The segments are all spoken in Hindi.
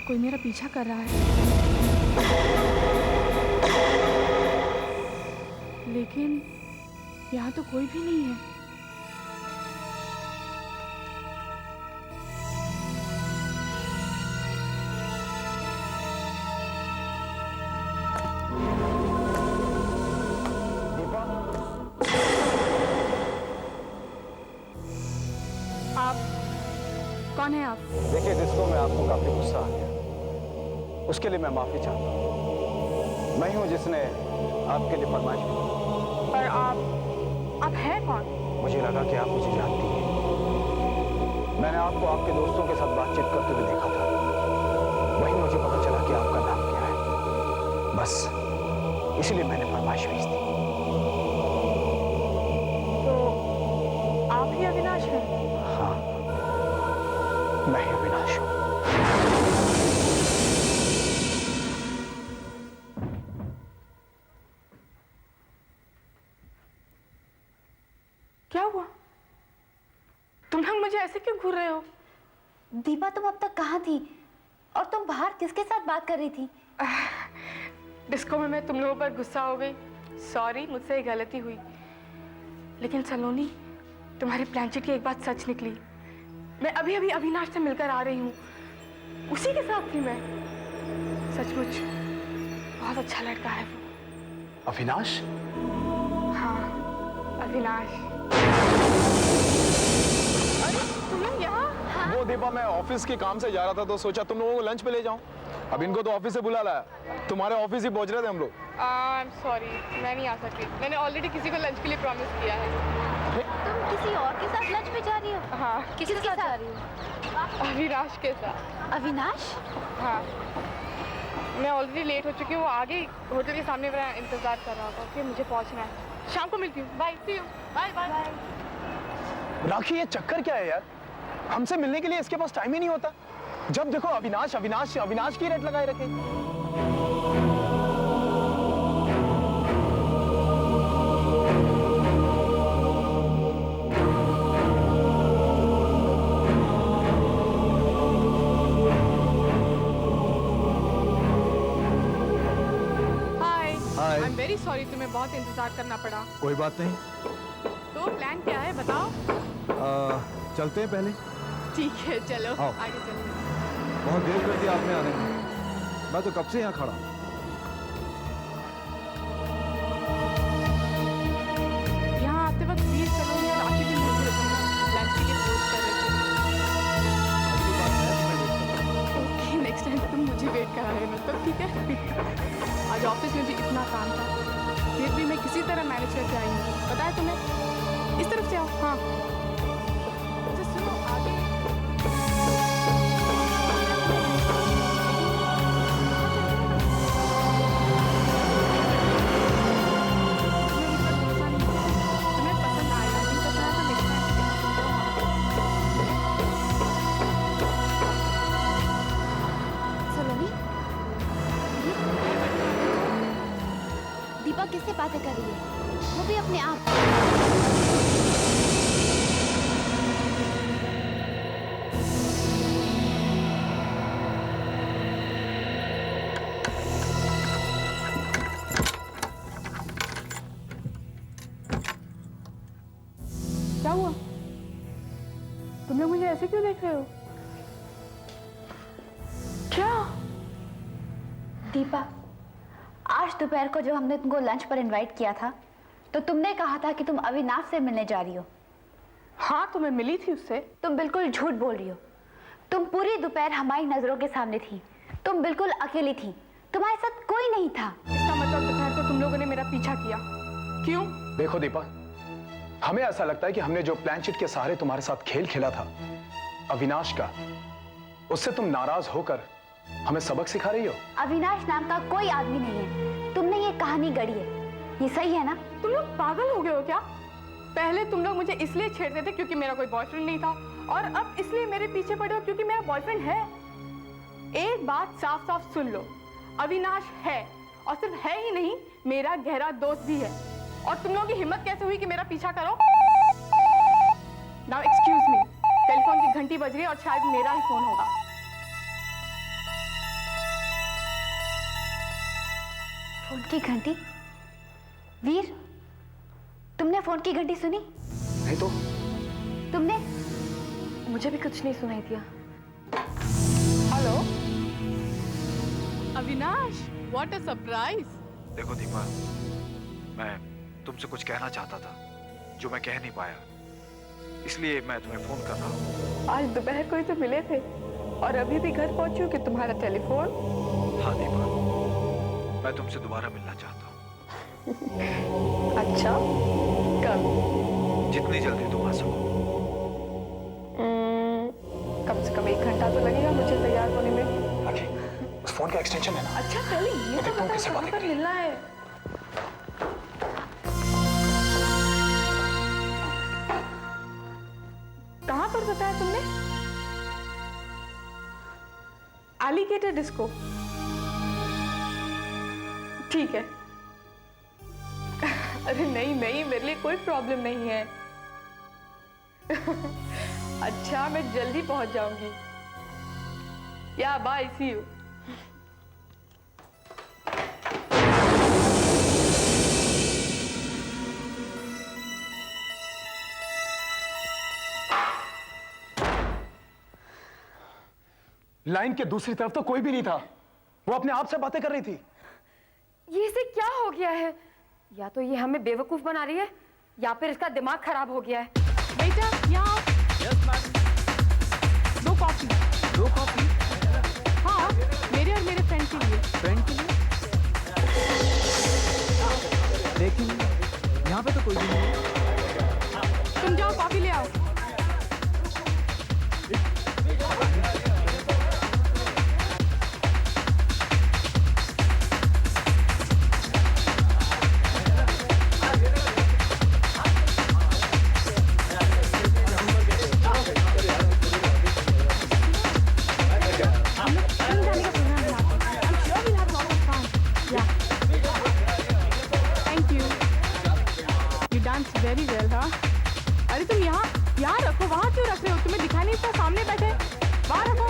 कोई मेरा पीछा कर रहा है, लेकिन यहाँ तो कोई भी नहीं है। कौन है आप? देखिए डिस्को में आपको काफी गुस्सा आ गया, उसके लिए मैं माफी चाहता हूँ। मैं ही हूँ जिसने आपके लिए फरमाइश की। पर आप हैं कौन? मुझे लगा कि आप मुझे जानती हैं। मैंने आपको आपके दोस्तों के साथ बातचीत करते हुए देखा था, वही मुझे पता चला कि आपका नाम क्या है। बस इसलिए मैंने फरमाइश भेज दी। तो आप ही अविनाश हैं? हाँ, मैं ही अविनाश हूँ। क्या हुआ? तुम लोग मुझे ऐसे क्यों घूर रहे हो? दीपा, तुम अब तक कहाँ थी और तुम बाहर किसके साथ बात कर रही थी? डिस्को में मैं तुम लोगों पर गुस्सा हो गई। सॉरी, मुझसे एक गलती हुई। लेकिन सलोनी, तुम्हारी प्लानचेट की एक बात सच निकली। मैं अभी अभी अविनाश से मिलकर आ रही हूँ, उसी के साथ थी मैं। सचमुच बहुत अच्छा लड़का है वो। अविनाश? हाँ, अविनाश। अरे तुम लोग यहाँ? हाँ? वो दीपा, मैं ऑफिस के काम से जा रहा था तो सोचा तुम लोगों को लंच पे ले जाऊं। अब इनको तो ऑफिस से बुला लाया, तुम्हारे ऑफिस ही पहुंच रहे थे हम लोग। I'm sorry, मैं नहीं आ सकती। मैंने ऑलरेडी किसी को लंच के लिए प्रॉमिस किया है। तुम किसी और के साथ लंच पे जा रही हो? हाँ, किसके साथ जा रही हो? अविनाश के साथ। अविनाश? हाँ, मैं ऑलरेडी लेट हो चुकी हूँ। वो आगे होटल के सामने मेरा इंतजार कर रहा होगा। ओके, मुझे पहुँचना है। शाम को मिलती हूँ। Bye, see you. Bye bye. Rakhi, ये चक्कर क्या है यार? हमसे मिलने के लिए इसके पास टाइम ही नहीं होता। जब देखो अविनाश अविनाश अविनाश की रेट लगाए रखे। हाय, आई एम वेरी सॉरी, तुम्हें बहुत इंतजार करना पड़ा। कोई बात नहीं। तो प्लान क्या है, बताओ। चलते हैं पहले। ठीक है, चलो आओ। आगे चलते हैं। बहुत देर कर दी आपने आने में, मैं तो कब से यहाँ खड़ा हूँ। यहाँ आते वक्त प्लीज सलोनी और राखी भी मुझे लंच के लिए पोस्ट कर रहे थे। ओके, नेक्स्ट टाइम तुम मुझे वेट करा रहे हो तो ठीक है। आज ऑफिस में भी इतना काम था, फिर भी मैं किसी तरह मैनेज करके आई हूँ। पता है तुम्हें? इस तरफ से आओ। हाँ, अच्छा सुनो, आगे किससे बातें कर रही है? वो भी अपने आप। क्या हुआ? तुम लोग मुझे ऐसे क्यों देख रहे हो? क्या? दीपा, आज दोपहर को जब हमने तुमको लंच पर इनवाइट किया था तो तुमने कहा था कि तुम अविनाश से मिलने जा रही हो। हाँ, तो मैं मिली थी उससे। तुम बिल्कुल झूठ बोल रही हो। तुम पूरी दोपहर हमारी नजरों के सामने थी। तुम बिल्कुल अकेली थी, तुम्हारे साथ कोई नहीं था। इसका मतलब दोपहर को तुम लोगों ने मेरा पीछा किया। क्यों? देखो दीपा, हमें ऐसा लगता है कि हमने जो प्लानशीट के सहारे तुम्हारे साथ खेल खेला था अविनाश का, उससे तुम नाराज होकर हमें सबक सिखा रही हो। अविनाश नाम का कोई आदमी नहीं है, तुमने ये कहानी गढ़ी है, ये सही है ना? तुम लोग पागल हो गए हो क्या? पहले तुम लोग मुझे इसलिए छेड़ते थे क्योंकि मेरा कोई बॉयफ्रेंड नहीं था, और अब इसलिए मेरे पीछे पड़े हो क्योंकि मेरा बॉयफ्रेंड है। एक बात साफ साफ सुन लो, अविनाश है, और सिर्फ है ही नहीं, मेरा गहरा दोस्त भी है। और तुम लोगों की हिम्मत कैसे हुई कि मेरा पीछा करो? नाउ एक्सक्यूज मी, टेलीफोन की घंटी बज रही है और शायद मेरा ही फोन होगा। फोन की घंटी? वीर, तुमने फोन की घंटी सुनी? नहीं तो तुमने? मुझे भी कुछ नहीं सुनाई दिया। Hello Avinash, what a surprise. देखो दीपा, मैं तुमसे कुछ कहना चाहता था जो मैं कह नहीं पाया, इसलिए मैं तुम्हें फोन कर रहा हूँ। आज दोपहर को ही तो मिले थे और अभी भी घर पहुंची हूँ कि तुम्हारा टेलीफोन। हाँ दीपा, मैं तुमसे दोबारा मिलना चाहता हूँ। अच्छा, कब? जितनी जल्दी तुम आ सको। कम से कम 1 घंटा तो लगेगा मुझे तैयार होने में। आगे उस फोन का एक्सटेंशन है ना? अच्छा पहले ये तो देखता हूँ बताओ किससे कहाँ बातें पर करी। मिलना है। कहाँ पर बताया तुमने? Alligator disco. ठीक है। अरे नहीं नहीं, मेरे लिए कोई प्रॉब्लम नहीं है। अच्छा, मैं जल्दी पहुंच जाऊंगी। या बाय, सी यू। लाइन के दूसरी तरफ तो कोई भी नहीं था, वो अपने आप से बातें कर रही थी। ये इसे क्या हो गया है? या तो ये हमें बेवकूफ बना रही है या फिर इसका दिमाग खराब हो गया है। बेटा यहाँ आओ। दो कॉफी। दो कॉफी? हाँ, मेरे और मेरे फ्रेंड के लिए। फ्रेंड के लिए? लेकिन यहाँ पे तो कोई भी नहीं है। तुम जाओ कॉफी ले आओ। Thank you. You dance very well. हाँ, अरे तुम यहाँ रखो, वहाँ क्यों रख रहे हो? तुम्हें दिखाई नहीं देता? सामने बैठे, वहाँ रखो।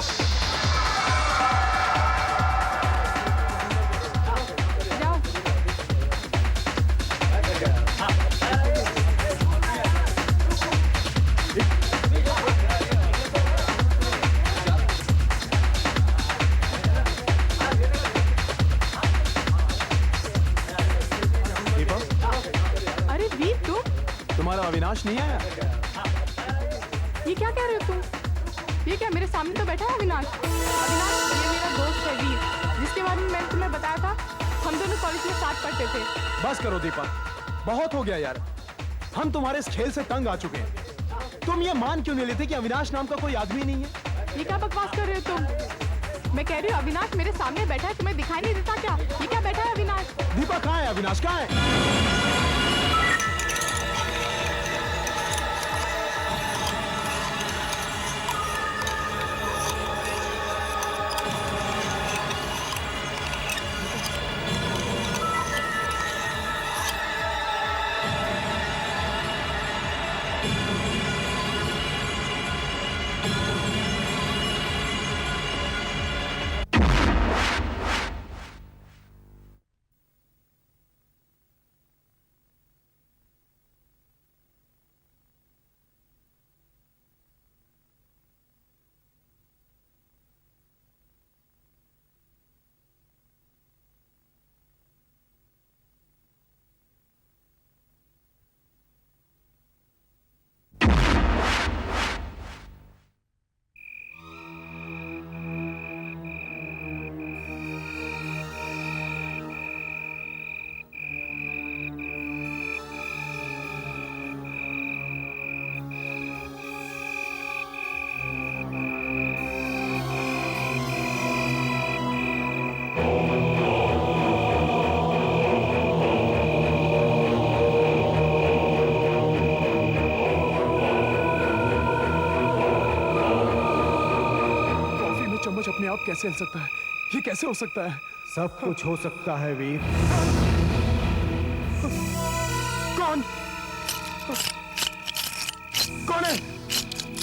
जाओ। अरे वीर, तुम्हारा अविनाश नहीं आया? ये क्या कह रहे हो तुम? ये क्या मेरे सामने तो बैठा है अविनाश? अविनाश ये मेरा दोस्त है वीर, जिसके बारे में मैंने तुम्हें बताया था। हम दोनों कॉलेज में साथ पढ़ते थे। बस करो दीपा, बहुत हो गया यार। हम तुम्हारे इस खेल से तंग आ चुके हैं। तुम ये मान क्यों नहीं लेते कि अविनाश नाम का कोई आदमी नहीं है? ये क्या बकवास कर रहे हो तुम? मैं कह रही हूँ अविनाश मेरे सामने बैठा है, तुम्हें दिखाई नहीं देता क्या? ये क्या बैठा है अविनाश? दीपा कहाँ है? अविनाश कहाँ है? अपने आप कैसे हिल सकता है? ये कैसे हो सकता है? सब कुछ हो सकता है वीर। कौन? कौन है?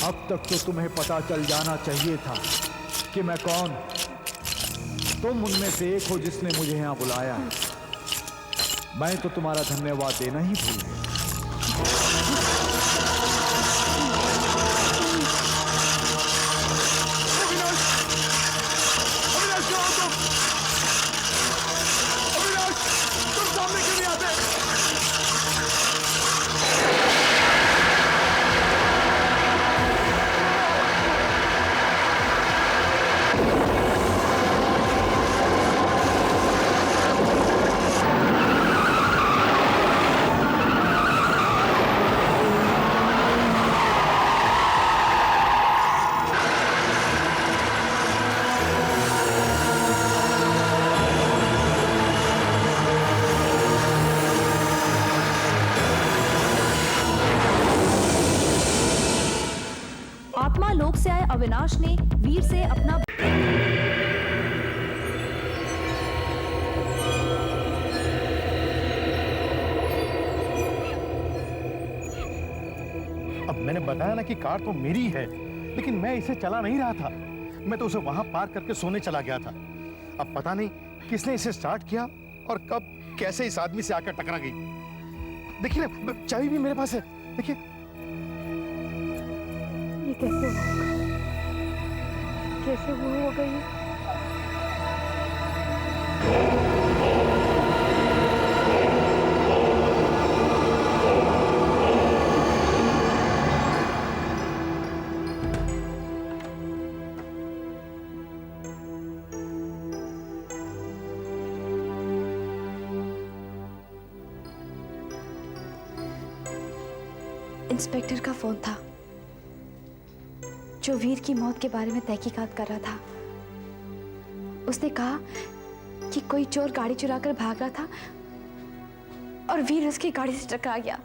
अब तक तो तुम्हें पता चल जाना चाहिए था कि मैं कौन। तुम उनमें से एक हो जिसने मुझे यहां बुलाया है। मैं तो तुम्हारा धन्यवाद देना ही भूल गया। आत्मा लोक से आए अविनाश ने वीर से अपना अब मैंने बताया ना कि कार तो मेरी है, लेकिन मैं इसे चला नहीं रहा था। मैं तो उसे वहां पार्क करके सोने चला गया था। अब पता नहीं किसने इसे स्टार्ट किया और कब कैसे इस आदमी से आकर टकरा गई। देखिए ना, चाबी भी मेरे पास है। देखिए, ये कैसे होगा? कैसे हो गई? इंस्पेक्टर का फोन था जो वीर की मौत के बारे में तहकीकात कर रहा था। उसने कहा कि कोई चोर गाड़ी चुरा कर भाग रहा था और वीर उसकी गाड़ी से टकरा गया।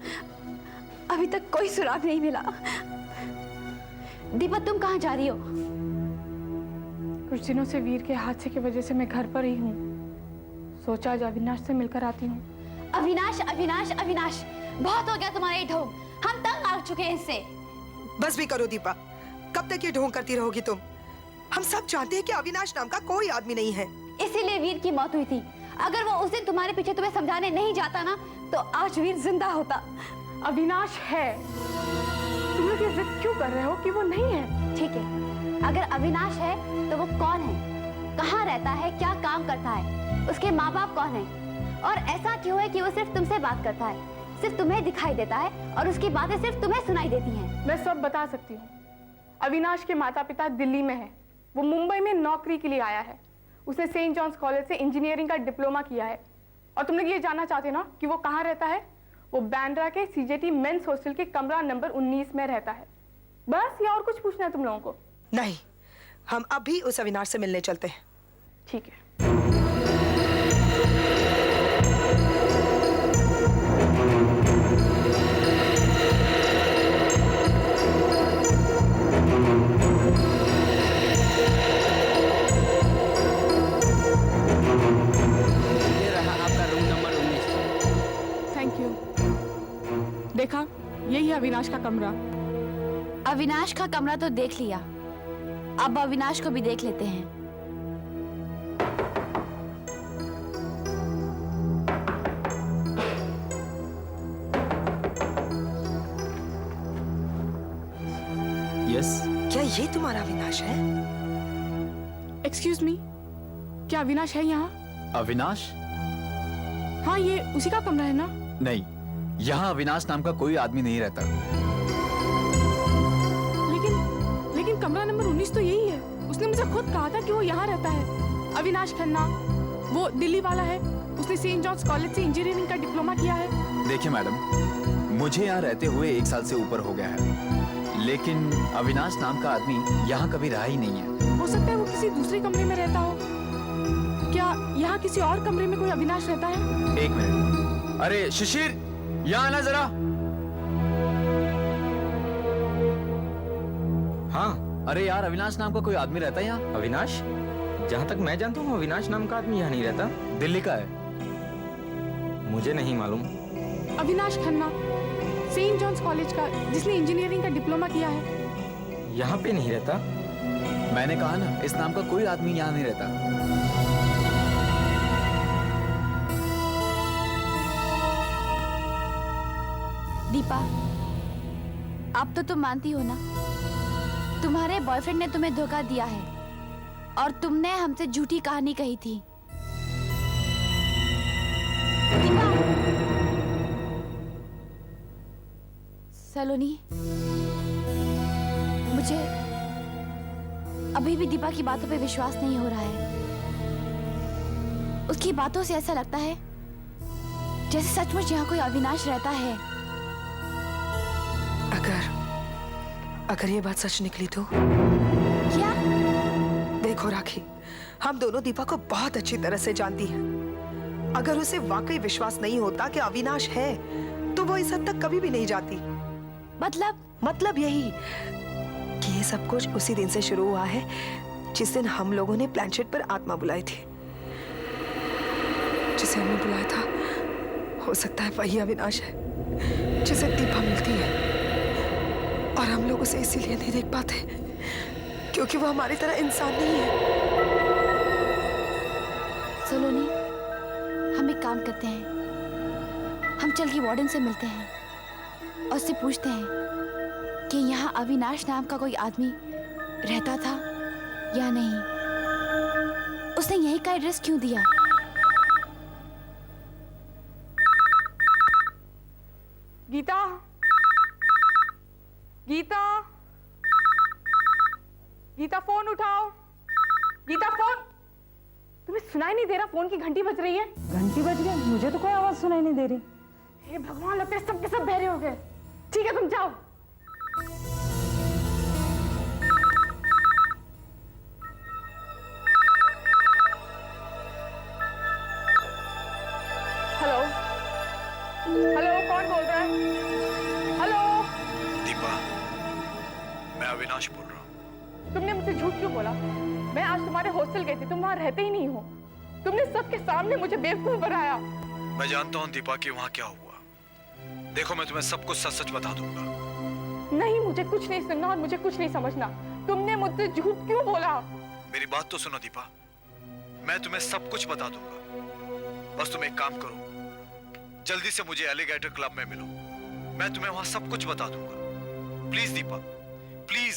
अभी तक कोई सुराग नहीं मिला। दीपा, तुम कहाँ जा रही हो? कुछ दिनों से वीर के हादसे की वजह से मैं घर पर ही हूँ। सोचा आज अविनाश से मिलकर आती हूँ। अविनाश, अविनाश, अविनाश, बहुत हो गया तुम्हारा ये ढोंग। हम तंग आ चुके हैं इससे। बस भी करो दीपा, कब तक ये ढोंग करती रहोगी तुम? हम सब जानते हैं कि अविनाश नाम का कोई आदमी नहीं है। इसीलिए वीर की मौत हुई थी। अगर वो उस दिन तुम्हारे पीछे तुम्हें समझाने नहीं जाता ना, तो आज वीर जिंदा होता। अविनाश है। तुम लोग ये जिद क्यों कर रहे हो कि वो नहीं है? ठीक है, अगर अविनाश है तो वो कौन है, कहाँ रहता है, क्या काम करता है, उसके माँ बाप कौन है, और ऐसा क्यों है कि वो सिर्फ तुमसे बात करता है, सिर्फ तुम्हें दिखाई देता है और उसकी बातें सिर्फ तुम्हें सुनाई देती हैं? मैं सब बता सकती हूँ। अविनाश के माता पिता दिल्ली में हैं। वो मुंबई में नौकरी के लिए आया है। उसने सेंट जॉन्स कॉलेज से इंजीनियरिंग का डिप्लोमा किया है। और तुम लोग ये जानना चाहते ना कि वो कहाँ रहता है? वो बांद्रा के सीजेटी मेंस हॉस्टल के कमरा नंबर 19 में रहता है। बस, या और कुछ पूछना है तुम लोगों को? नहीं, हम अभी उस अविनाश से मिलने चलते हैं। ठीक है। देखा, यही है अविनाश का कमरा। अविनाश का कमरा तो देख लिया, अब अविनाश को भी देख लेते हैं। यस। क्या ये तुम्हारा अविनाश है? एक्सक्यूज मी, क्या अविनाश है यहाँ? अविनाश? हाँ, ये उसी का कमरा है ना? नहीं, यहाँ अविनाश नाम का कोई आदमी नहीं रहता। लेकिन कमरा नंबर 19 तो यही है। उसने मुझे खुद कहा था कि वो यहाँ रहता है। अविनाश खन्ना, वो दिल्ली वाला है। उसने सेंट जॉन्स कॉलेज से इंजीनियरिंग का डिप्लोमा किया है। देखिए मैडम, मुझे यहाँ रहते हुए 1 साल से ऊपर हो गया है, लेकिन अविनाश नाम का आदमी यहाँ कभी रहा ही नहीं है। हो सकता है वो किसी दूसरे कमरे में रहता हो। क्या यहाँ किसी और कमरे में कोई अविनाश रहता है? 1 मिनट। अरे शिशिर, यहाँ आना जरा। हाँ। अरे यार, अविनाश नाम का कोई आदमी रहता है यहाँ? अविनाश? जहाँ तक मैं जानता हूँ अविनाश नाम का आदमी यहाँ नहीं रहता। दिल्ली का है। मुझे नहीं मालूम। Avinash Khanna, Saint John's College का, जिसने इंजीनियरिंग का डिप्लोमा किया है। यहाँ पे नहीं रहता। मैंने कहा ना, इस नाम का कोई आदमी यहाँ नहीं रहता। दीपा, अब तो तुम मानती हो ना, तुम्हारे बॉयफ्रेंड ने तुम्हें धोखा दिया है और तुमने हमसे झूठी कहानी कही थी। दीपा, सलोनी, मुझे अभी भी दीपा की बातों पे विश्वास नहीं हो रहा है। उसकी बातों से ऐसा लगता है जैसे सचमुच यहाँ कोई अविनाश रहता है। अगर ये बात सच निकली तो? क्या? देखो राखी, हम दोनों दीपा को बहुत अच्छी तरह से जानती हैं। अगर उसे वाकई विश्वास नहीं होता कि अविनाश है, तो वो इस हद तक कभी भी नहीं जाती। मतलब यही कि ये सब कुछ उसी दिन से शुरू हुआ है जिस दिन हम लोगों ने प्लानचेट पर आत्मा बुलाई थी। जिसे हमने बुलाया था, हो सकता है वही अविनाश है जिसे दीपा मिलती है, और हम लोग उसे इसीलिए नहीं देख पाते क्योंकि वो हमारी तरह इंसान नहीं है। सलोनी, हम एक काम करते हैं, हम चल के वार्डन से मिलते हैं और उससे पूछते हैं कि यहाँ अविनाश नाम का कोई आदमी रहता था या नहीं। उसने यही का एड्रेस क्यों दिया? गीता, गीता, गीता, फोन उठाओ। गीता, फोन। तुम्हें सुनाई नहीं दे रहा? फोन की घंटी बज रही है। घंटी बज गई? मुझे तो कोई आवाज सुनाई नहीं दे रही। हे भगवान, लगता है सब के सब बहरे हो गए। ठीक है, तुम जाओ। हेलो, हेलो, कौन बोल रहा है? हेलो। दीपा, मैं अविनाश बोल रहा हूँ। तुमने मुझसे झूठ क्यों बोला? मैं आज तुम्हारे हॉस्टल गई थी, तुम वहां रहते ही नहीं हो। तुमने सबके सामने मुझे बेवकूफ बनाया। मैं जानता हूँ दीपा कि वहाँ क्या हुआ। देखो, मैं तुम्हें सब कुछ सच सच बता दूंगा। नहीं, मुझे कुछ नहीं सुनना और मुझे कुछ नहीं समझना। तुमने मुझसे झूठ क्यों बोला? मेरी बात तो सुनो दीपा, मैं तुम्हें सब कुछ बता दूंगा। बस तुम एक काम करो, जल्दी से मुझे एलिगेटर क्लब में मिलो। मैं तुम्हें वहां सब कुछ बता दूंगा। Please Deepa, please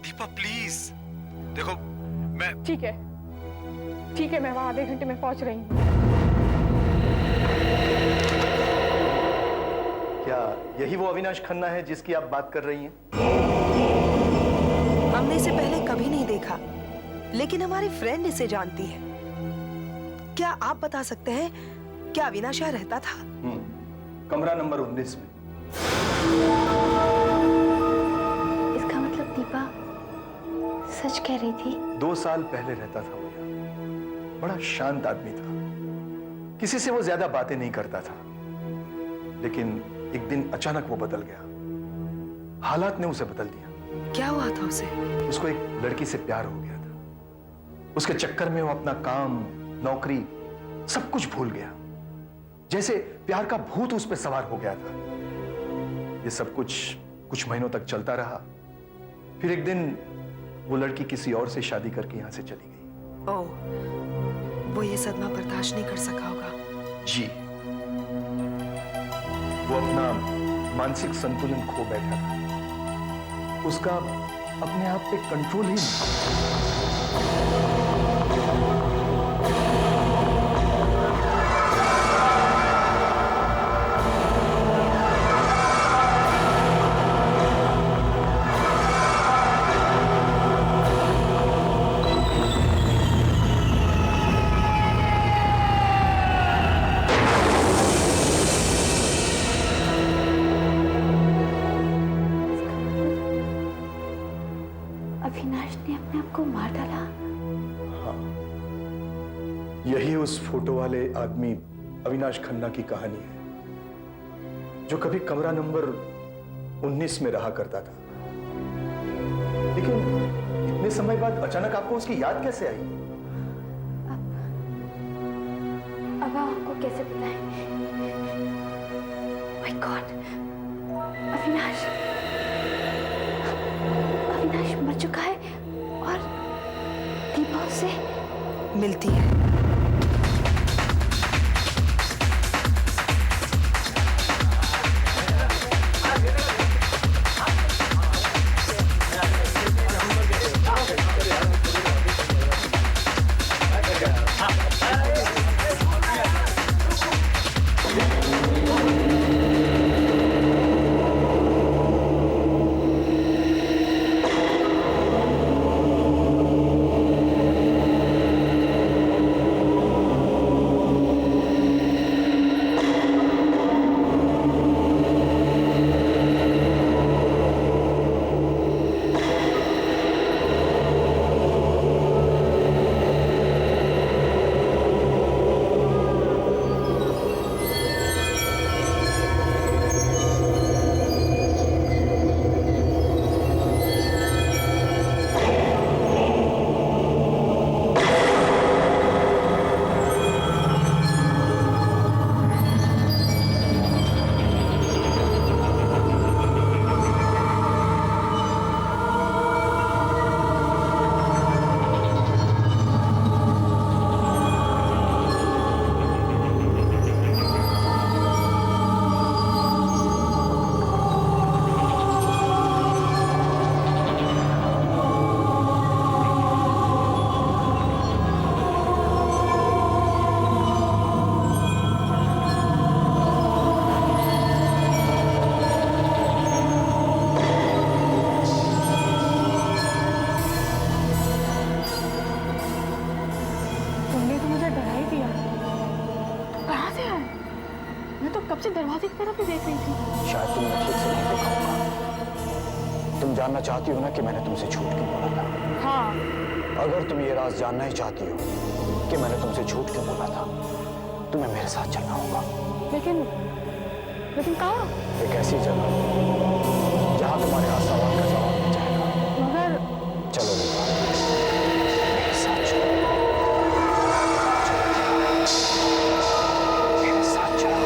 Deepa, please. देखो, मैं ठीक है, मैं वहां आधे घंटे में पहुंच रही हूँ। क्या यही वो अविनाश खन्ना है जिसकी आप बात कर रही हैं? हमने इसे पहले कभी नहीं देखा, लेकिन हमारी फ्रेंड इसे जानती है। क्या आप बता सकते हैं क्या अविनाश यहाँ रहता था? कमरा नंबर 19 में। इसका मतलब दीपा सच कह रही थी। 2 साल पहले रहता था वो यहाँ। बड़ा शांत आदमी था, किसी से वो ज्यादा बातें नहीं करता था। लेकिन एक दिन अचानक वो बदल गया। हालात ने उसे बदल दिया। क्या हुआ था उसे? उसको एक लड़की से प्यार हो गया था। उसके चक्कर में वो अपना काम, नौकरी, सब कुछ भूल गया। जैसे प्यार का भूत उस पर सवार हो गया था। ये सब कुछ महीनों तक चलता रहा। फिर एक दिन वो लड़की किसी और से शादी करके यहां से चली गई। ओह, वो ये सदमा बर्दाश्त नहीं कर सका होगा। जी, वो अपना मानसिक संतुलन खो बैठा था। उसका अपने आप पे कंट्रोल ही नहीं। अविनाश ने अपने आप को मार डाला। हाँ, यही उस फोटो वाले आदमी अविनाश खन्ना की कहानी है, जो कभी कमरा नंबर 19 में रहा करता था। लेकिन इतने समय बाद अचानक आपको उसकी याद कैसे आई? अब आपको कैसे बताएं? माय गॉड, अविनाश मर चुका है और दीपा उससे मिलती है। कब से दरवाजे की तरफ ही देख रही थी। शायद तुमने ठीक से नहीं देखा होगा। तुम जानना चाहती हो ना कि मैंने तुमसे झूठ क्यों बोला था? हाँ। अगर तुम ये राज जानना ही चाहती हो कि मैंने तुमसे झूठ क्यों बोला था, तुम्हें मेरे साथ चलना होगा। लेकिन कहाँ? एक ऐसी जगह जहाँ तुम्हारे हर सवाल का जवाब मिल जाएगा। मगर चलो दीपा, मेरे साथ चलो। मेरे साथ चलो।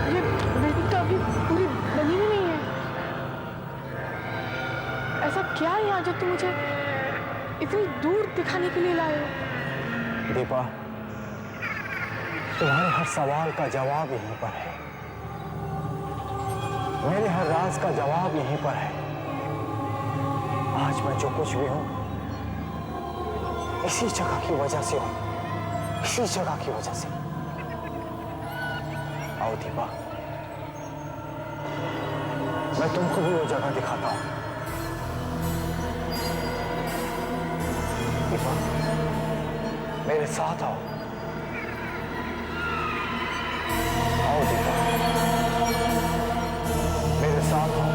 ये बिल्डिंग तो अभी पूरी बनी भी नहीं है। ऐसा क्या है यहाँ जो तुम मुझे इतनी दूर दिखाने के लिए लाए हो? दीपा, तुम्हारे हर सवाल का जवाब यहीं पर है। मेरे हर राज का जवाब यहीं पर है। आज मैं जो कुछ भी हूं, इसी जगह की वजह से हूं, इसी जगह की वजह से। आओ दीपा, मैं तुमको भी वो जगह दिखाता हूं। दीपा, मेरे साथ आओ। आओ दीपा, मेरे साथ आओ।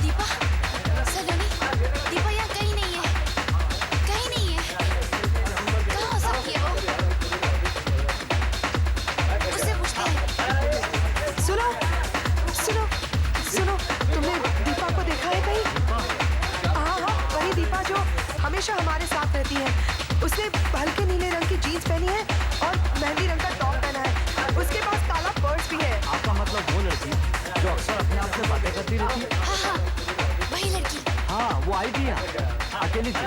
दीपा, सलोनी, दीपा यहाँ कहीं नहीं है, कहीं नहीं है। कहाँ हो सकती है वो? उससे पूछते हैं। सुनो सुनो सुनो, तुमने दीपा को देखा है कहीं? हाँ हाँ, वही दीपा जो हमेशा हमारे साथ रहती है। उसने हल्के नीले रंग की जीन्स पहनी है और मेहंदी रंग का टॉप पहना है। उसके पास काला पर्स भी है। आपका मतलब वो लड़की जो अक्सर अपने आप से बातें करती रहती है? हाँ हाँ, वही लड़की। हाँ, वो आई थी यहाँ, अकेली थी।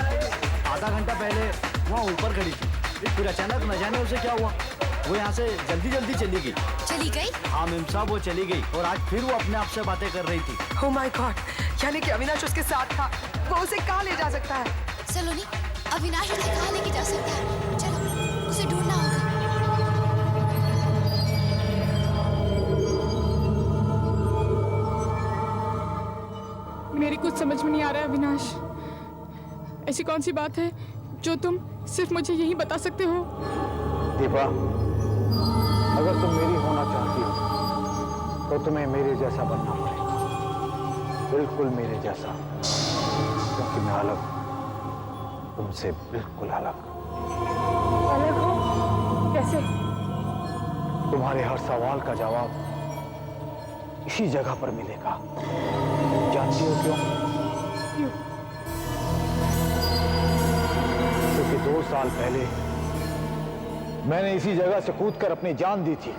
आधा घंटा पहले वहाँ ऊपर खड़ी थी, फिर अचानक न जाने उसे क्या हुआ, वो यहाँ से जल्दी जल्दी चली गई। चली गई? हाँ मेम साहब, वो चली गई और आज फिर वो अपने आप से बातें कर रही थी। Oh my God, यानी कि अविनाश उसके साथ था। वो उसे कहाँ ले जा सकता है? सलोनी, अविनाश उसे कहाँ लेके जा सकता है? चलो, उसे ढूंढना होगा। मेरी कुछ समझ में नहीं आ रहा है अविनाश। ऐसी कौन सी बात है जो तुम सिर्फ मुझे यही बता सकते हो? दीपा, अगर तुम मेरी होना चाहती हो तो तुम्हें मेरे जैसा बनना पड़ेगा, बिल्कुल मेरे जैसा, क्योंकि मैं अलग हूं, तुमसे बिल्कुल अलग। अलग हो? कैसे? तुम्हारे हर सवाल का जवाब इसी जगह पर मिलेगा। जानती हो क्यों? क्यों? क्योंकि 2 साल पहले मैंने इसी जगह से कूदकर अपनी जान दी थी।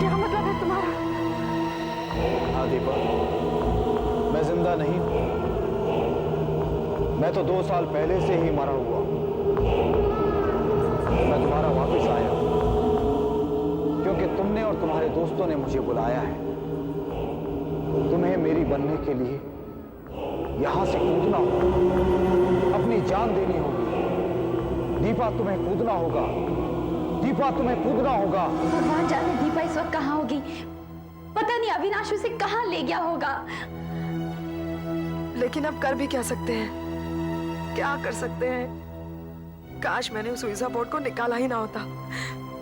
क्या मतलब है तुम्हारा? हाँ दीपा, मैं जिंदा नहीं हूं। मैं तो 2 साल पहले से ही मरा हुआ हूं। मैं तुम्हारा वापस आया क्योंकि तुमने और तुम्हारे दोस्तों ने मुझे बुलाया है। तुम्हें मेरी बनने के लिए यहां से कूदना होगा, अपनी जान देनी होगी। दीपा, तुम्हें कूदना होगा। दीपा, तुम्हें कूदना होगा। भगवान जाने दीपा इस वक्त कहाँ होगी। पता नहीं अविनाश उसे कहाँ ले गया होगा। लेकिन अब कर भी क्या सकते हैं? क्या कर सकते हैं? काश मैंने उस वीजा बोर्ड को निकाला ही ना होता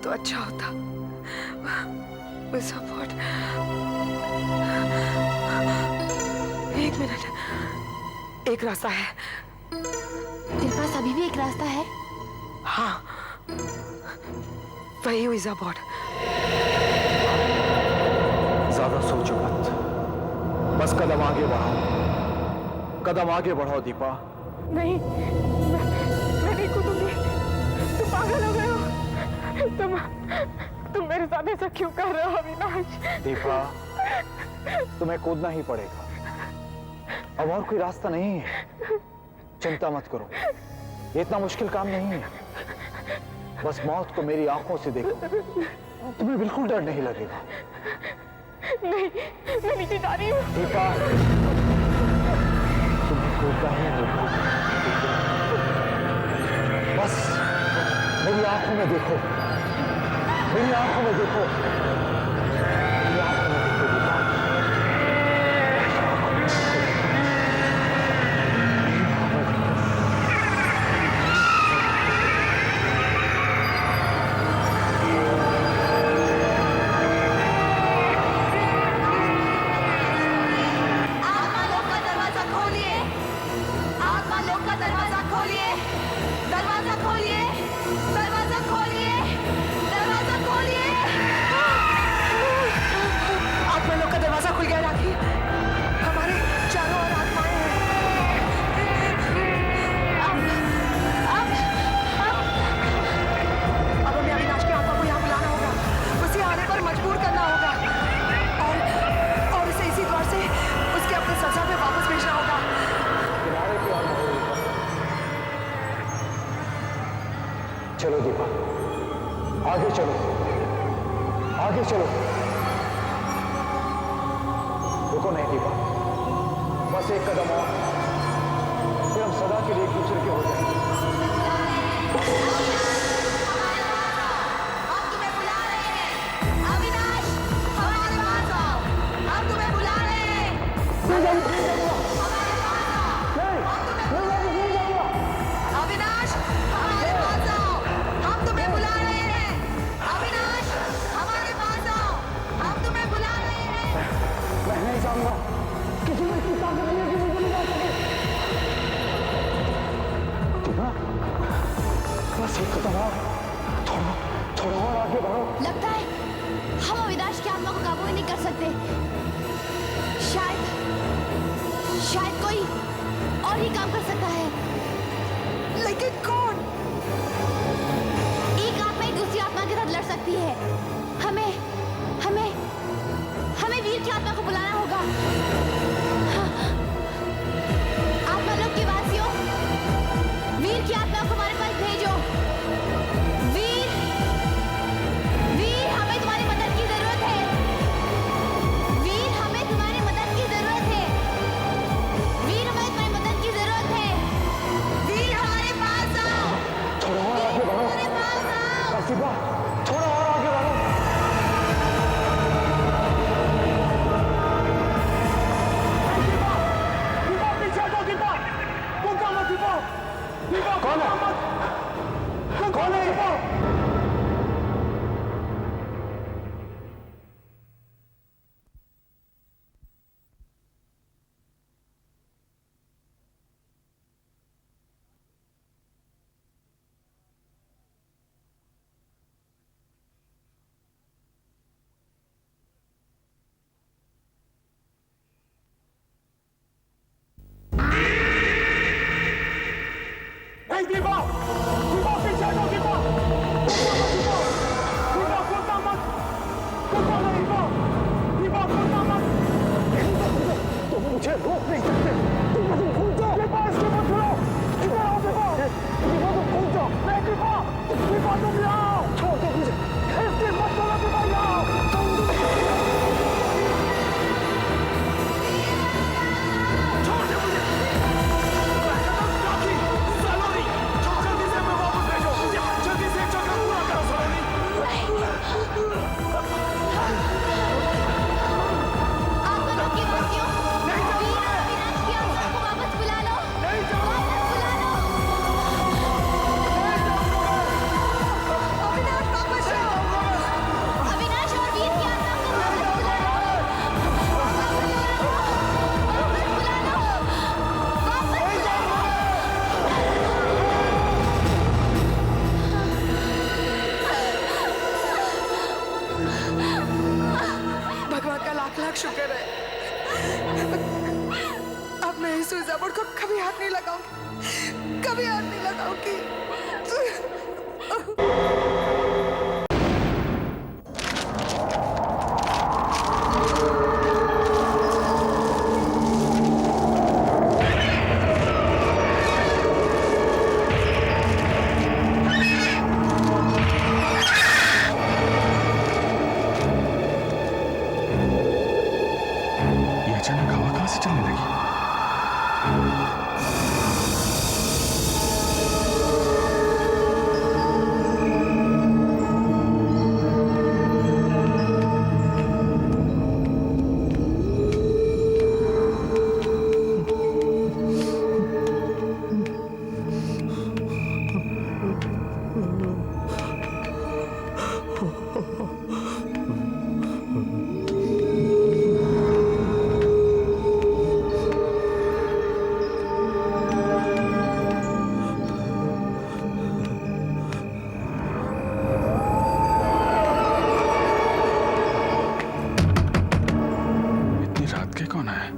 तो अच्छा होता। वीजा बोर्ड, एक मिनट, एक रास्ता है। तेरे पास अभी भी एक रास्ता है? हाँ, वही वीजा बोर्ड। ज्यादा सोचो मत, बस कदम आगे बढ़ाओ। कदम आगे बढ़ाओ दीपा। नहीं, मैं नहीं कूदूंगी। तुम पागल हो गए हो। तुम मेरे साथ ऐसा क्यों कर रहे हो अविनाश? दीपा, तुम्हें कूदना ही पड़ेगा, अब और कोई रास्ता नहीं है। चिंता मत करो, ये इतना मुश्किल काम नहीं है। बस मौत को मेरी आंखों से देखो, तुम्हें बिल्कुल डर नहीं लगेगा। नहीं, मैं नीचे जा रही हूँ। दीपा, तुम्हें कूदना ही होगा। बस मेरी आंखों में देखो, मेरी आंखों में देखो, मेरी आंखों में देखो दीपा। चलो दीपा, आगे चलो, आगे चलो। रुको नहीं दीपा, बस एक कदम और, फिर हम सदा के लिए एक दूसरे के हो जाएंगे। थोड़ा और आगे बढ़ो। लगता है हम अविनाश की आत्मा को काबू ही नहीं कर सकते। शायद कोई और ही काम कर सकता है। लेकिन कौन? एक आत्मा ही दूसरी आत्मा के साथ लड़ सकती है। हमें हमें हमें वीर की आत्मा को बुलाना होगा। आत्मा लोक के वासियों, वीर की आत्मा को हमारे पास भेजो। थोड़ा और आगे बढ़ो। पीछे हटो दीपा, कौन है? कौन है दीपा? मुझे रोक नहीं सकते। दीपा तुम कूद जाओ। दीपा इसके मत छोड़ो। इधर आओ दीपा। दीपा तुम कूद जाओ। नहीं दीपा, दीपा तुम यहाँ आओ। छोड़ दो मुझे। इसके मत छोड़ो दीपा, यहाँ आओ। छोड़ दे मुझे। सलोनी, जल्दी से मैं वापस भेजो। जल्दी से चक्कर पूरा करो सलोनी। भगवान का लाख लाख शुक्र है, अब मैं इस कापड़ को कभी हाथ नहीं लगाऊंगी, कभी हाथ नहीं लगाऊंगी। ये अचानक हवा कहां से चलने लगी? कौन है?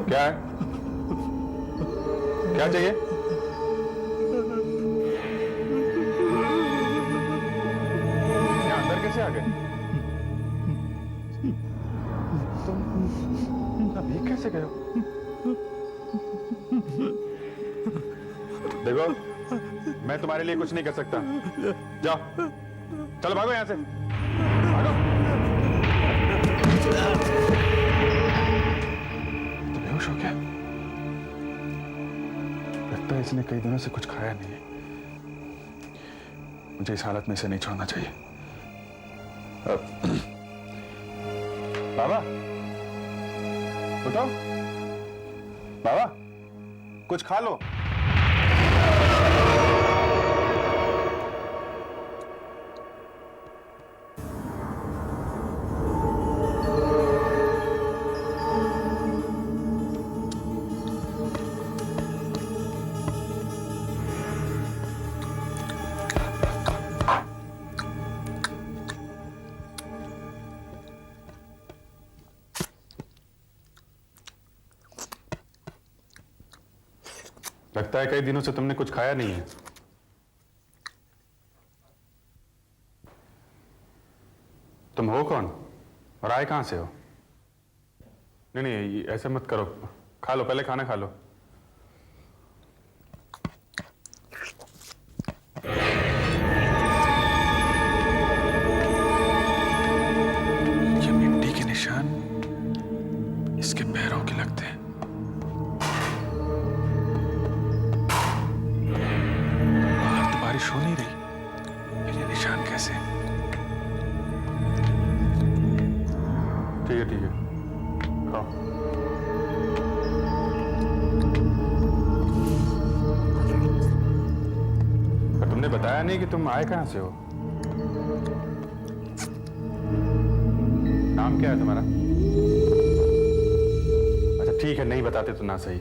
क्या है? क्या चाहिए? यहाँ अंदर कैसे आ गए? तुम अभी कैसे गए हो? देखो, मैं तुम्हारे लिए कुछ नहीं कर सकता। जाओ, चलो भागो यहाँ से। तो बेहोश हो गया? लगता है इसने कई दिनों से कुछ खाया नहीं है। मुझे इस हालत में इसे नहीं छोड़ना चाहिए। बाबा, उठो। बाबा, कुछ खा लो। लगता है कई दिनों से तुमने कुछ खाया नहीं है। तुम हो कौन और आए कहां से हो? नहीं नहीं, ऐसे मत करो। खा लो, पहले खाना खा लो। ये मिट्टी के निशान इसके पैरों के लगते हैं। बारिश हो नहीं रही, फिर ये निशान कैसे? ठीक है ठीक है, खाओ। पर तुमने बताया नहीं कि तुम आए कहां से हो। नाम क्या है तुम्हारा? अच्छा ठीक है, नहीं बताते तो ना सही।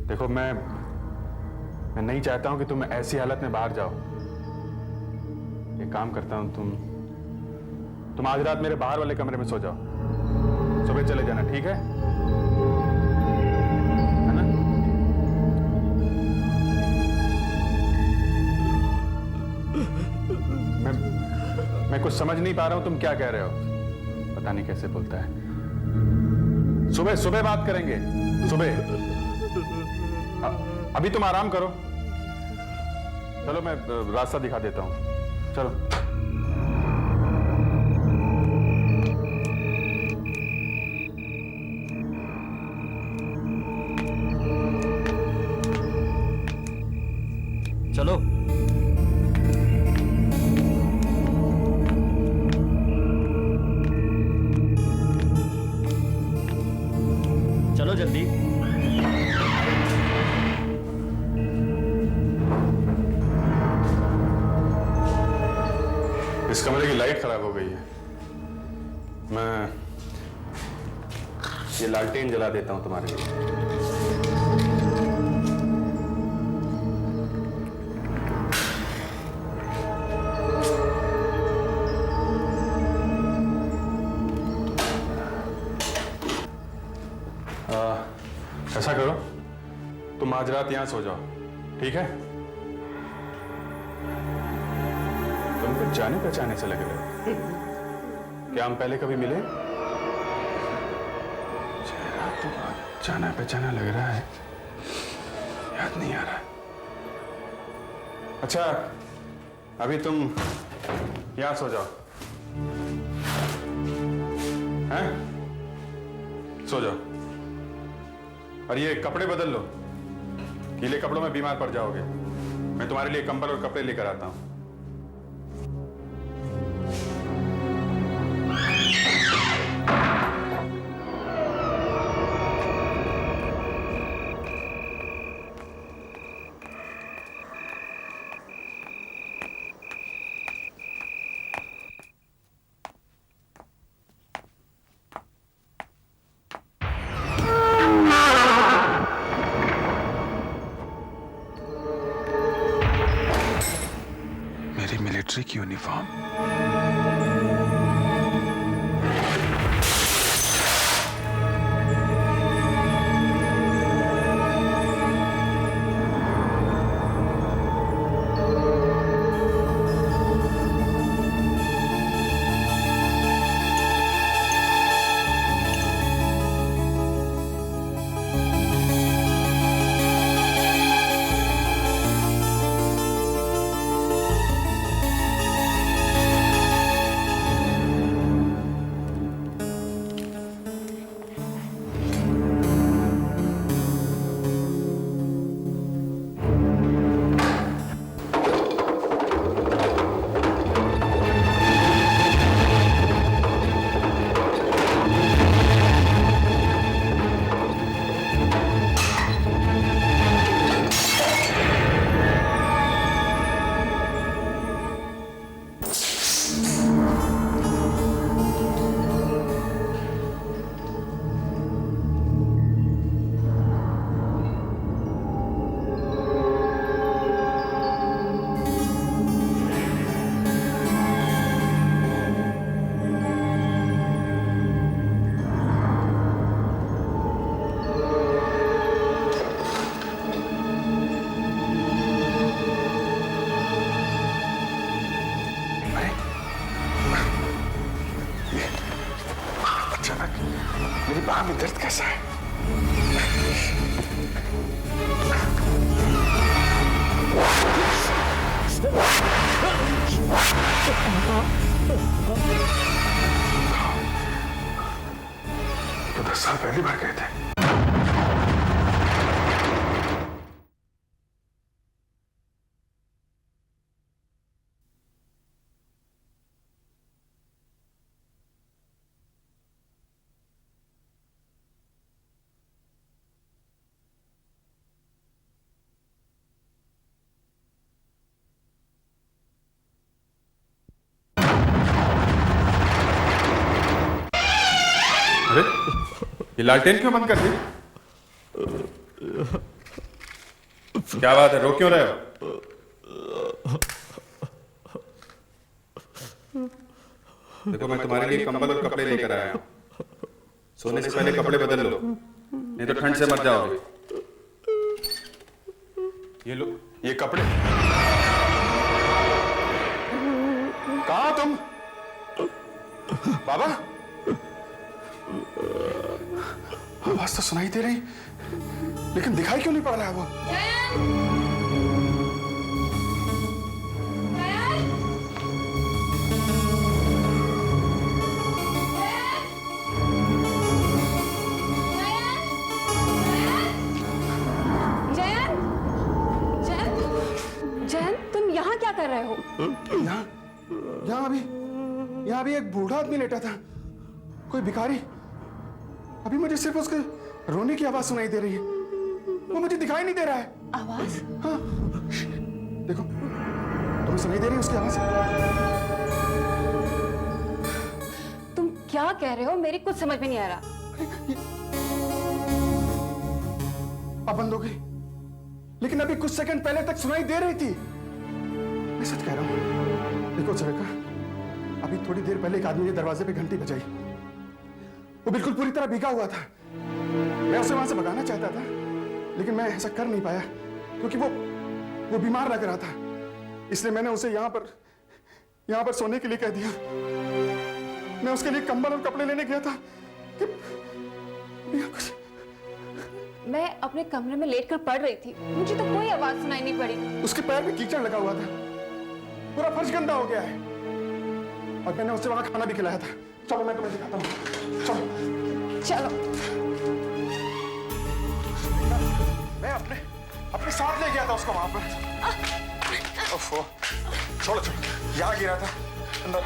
देखो, मैं नहीं चाहता हूं कि तुम ऐसी हालत में बाहर जाओ। एक काम करता हूं, तुम आज रात मेरे बाहर वाले कमरे में सो जाओ, सुबह चले जाना, ठीक है? है ना? मैं कुछ समझ नहीं पा रहा हूं तुम क्या कह रहे हो। पता नहीं कैसे बोलता है। सुबह सुबह बात करेंगे, सुबह। अभी तुम आराम करो। चलो, मैं रास्ता दिखा देता हूं। चलो। चलो। चलो जल्दी। इस कमरे की लाइट खराब हो गई है। मैं ये लालटेन जला देता हूं तुम्हारे लिए। ऐसा करो, तुम आज रात यहां सो जाओ, ठीक है? तुम कुछ जाने पहचाने से लग रहे हो। क्या हम पहले कभी मिले? चेहरा तो जाना पहचाना लग रहा है, याद नहीं आ रहा। अच्छा, अभी तुम यहां सो जाओ, हैं? सो जाओ। और ये कपड़े बदल लो, गीले कपड़ों में बीमार पड़ जाओगे। मैं तुम्हारे लिए कंबल और कपड़े लेकर आता हूं। मेरी मिलिट्री की यूनिफॉर्म। मेरी बाह में दर्द कैसा है? तो 10 साल पहली बार गए थे। अरे, ये लालटेन क्यों बंद कर दी? क्या बात है, रो क्यों रहे हो? देखो, मैं तुम्हारे लिए कंबल और कपड़े लेकर आया हूं। सोने से पहले कपड़े बदल लो, नहीं तो ठंड से मर जाओगे। ये लो, ये कपड़े। कहां तुम? बाबा, आवाज तो सुनाई दे रही, लेकिन दिखाई क्यों नहीं पड़ रहा है वो? जयन, तुम यहाँ क्या कर रहे हो? यहाँ अभी एक बूढ़ा आदमी लेटा था, कोई भिखारी। अभी मुझे सिर्फ उसके रोने की आवाज सुनाई दे रही है, वो मुझे दिखाई नहीं दे रहा है। आवाज? हाँ, देखो, तुम्हें सुनाई दे रही है उसकी आवाज? तुम क्या कह रहे हो? मेरी कुछ समझ में नहीं आ रहा। अब बंद हो गई, लेकिन अभी कुछ सेकंड पहले तक सुनाई दे रही थी। मैं सच कह रहा हूं। देखो सुरेखा, अभी थोड़ी देर पहले एक आदमी ने दरवाजे पे घंटी बजाई। वो बिल्कुल पूरी तरह भीगा हुआ था। मैं उसे वहां से भगाना चाहता था, लेकिन मैं ऐसा कर नहीं पाया क्योंकि वो बीमार लग रहा था। इसलिए मैंने उसे यहाँ पर सोने के लिए कह दिया। मैं उसके लिए कंबल और कपड़े लेने गया था कि कुछ। मैं अपने कमरे में लेटकर पढ़ रही थी, मुझे तो कोई आवाज सुनाई नहीं पड़ी। उसके पैर में कीचड़ लगा हुआ था, पूरा फर्श गंदा हो गया है, और मैंने उसे वहां खाना भी खिलाया था। चलो मैं तुम्हें दिखाता हूँ, चलो। चलो। मैं अपने साथ ले गया था उसको वहां पर। ओफो, छोड़ो, यहाँ गिरा था अंदर।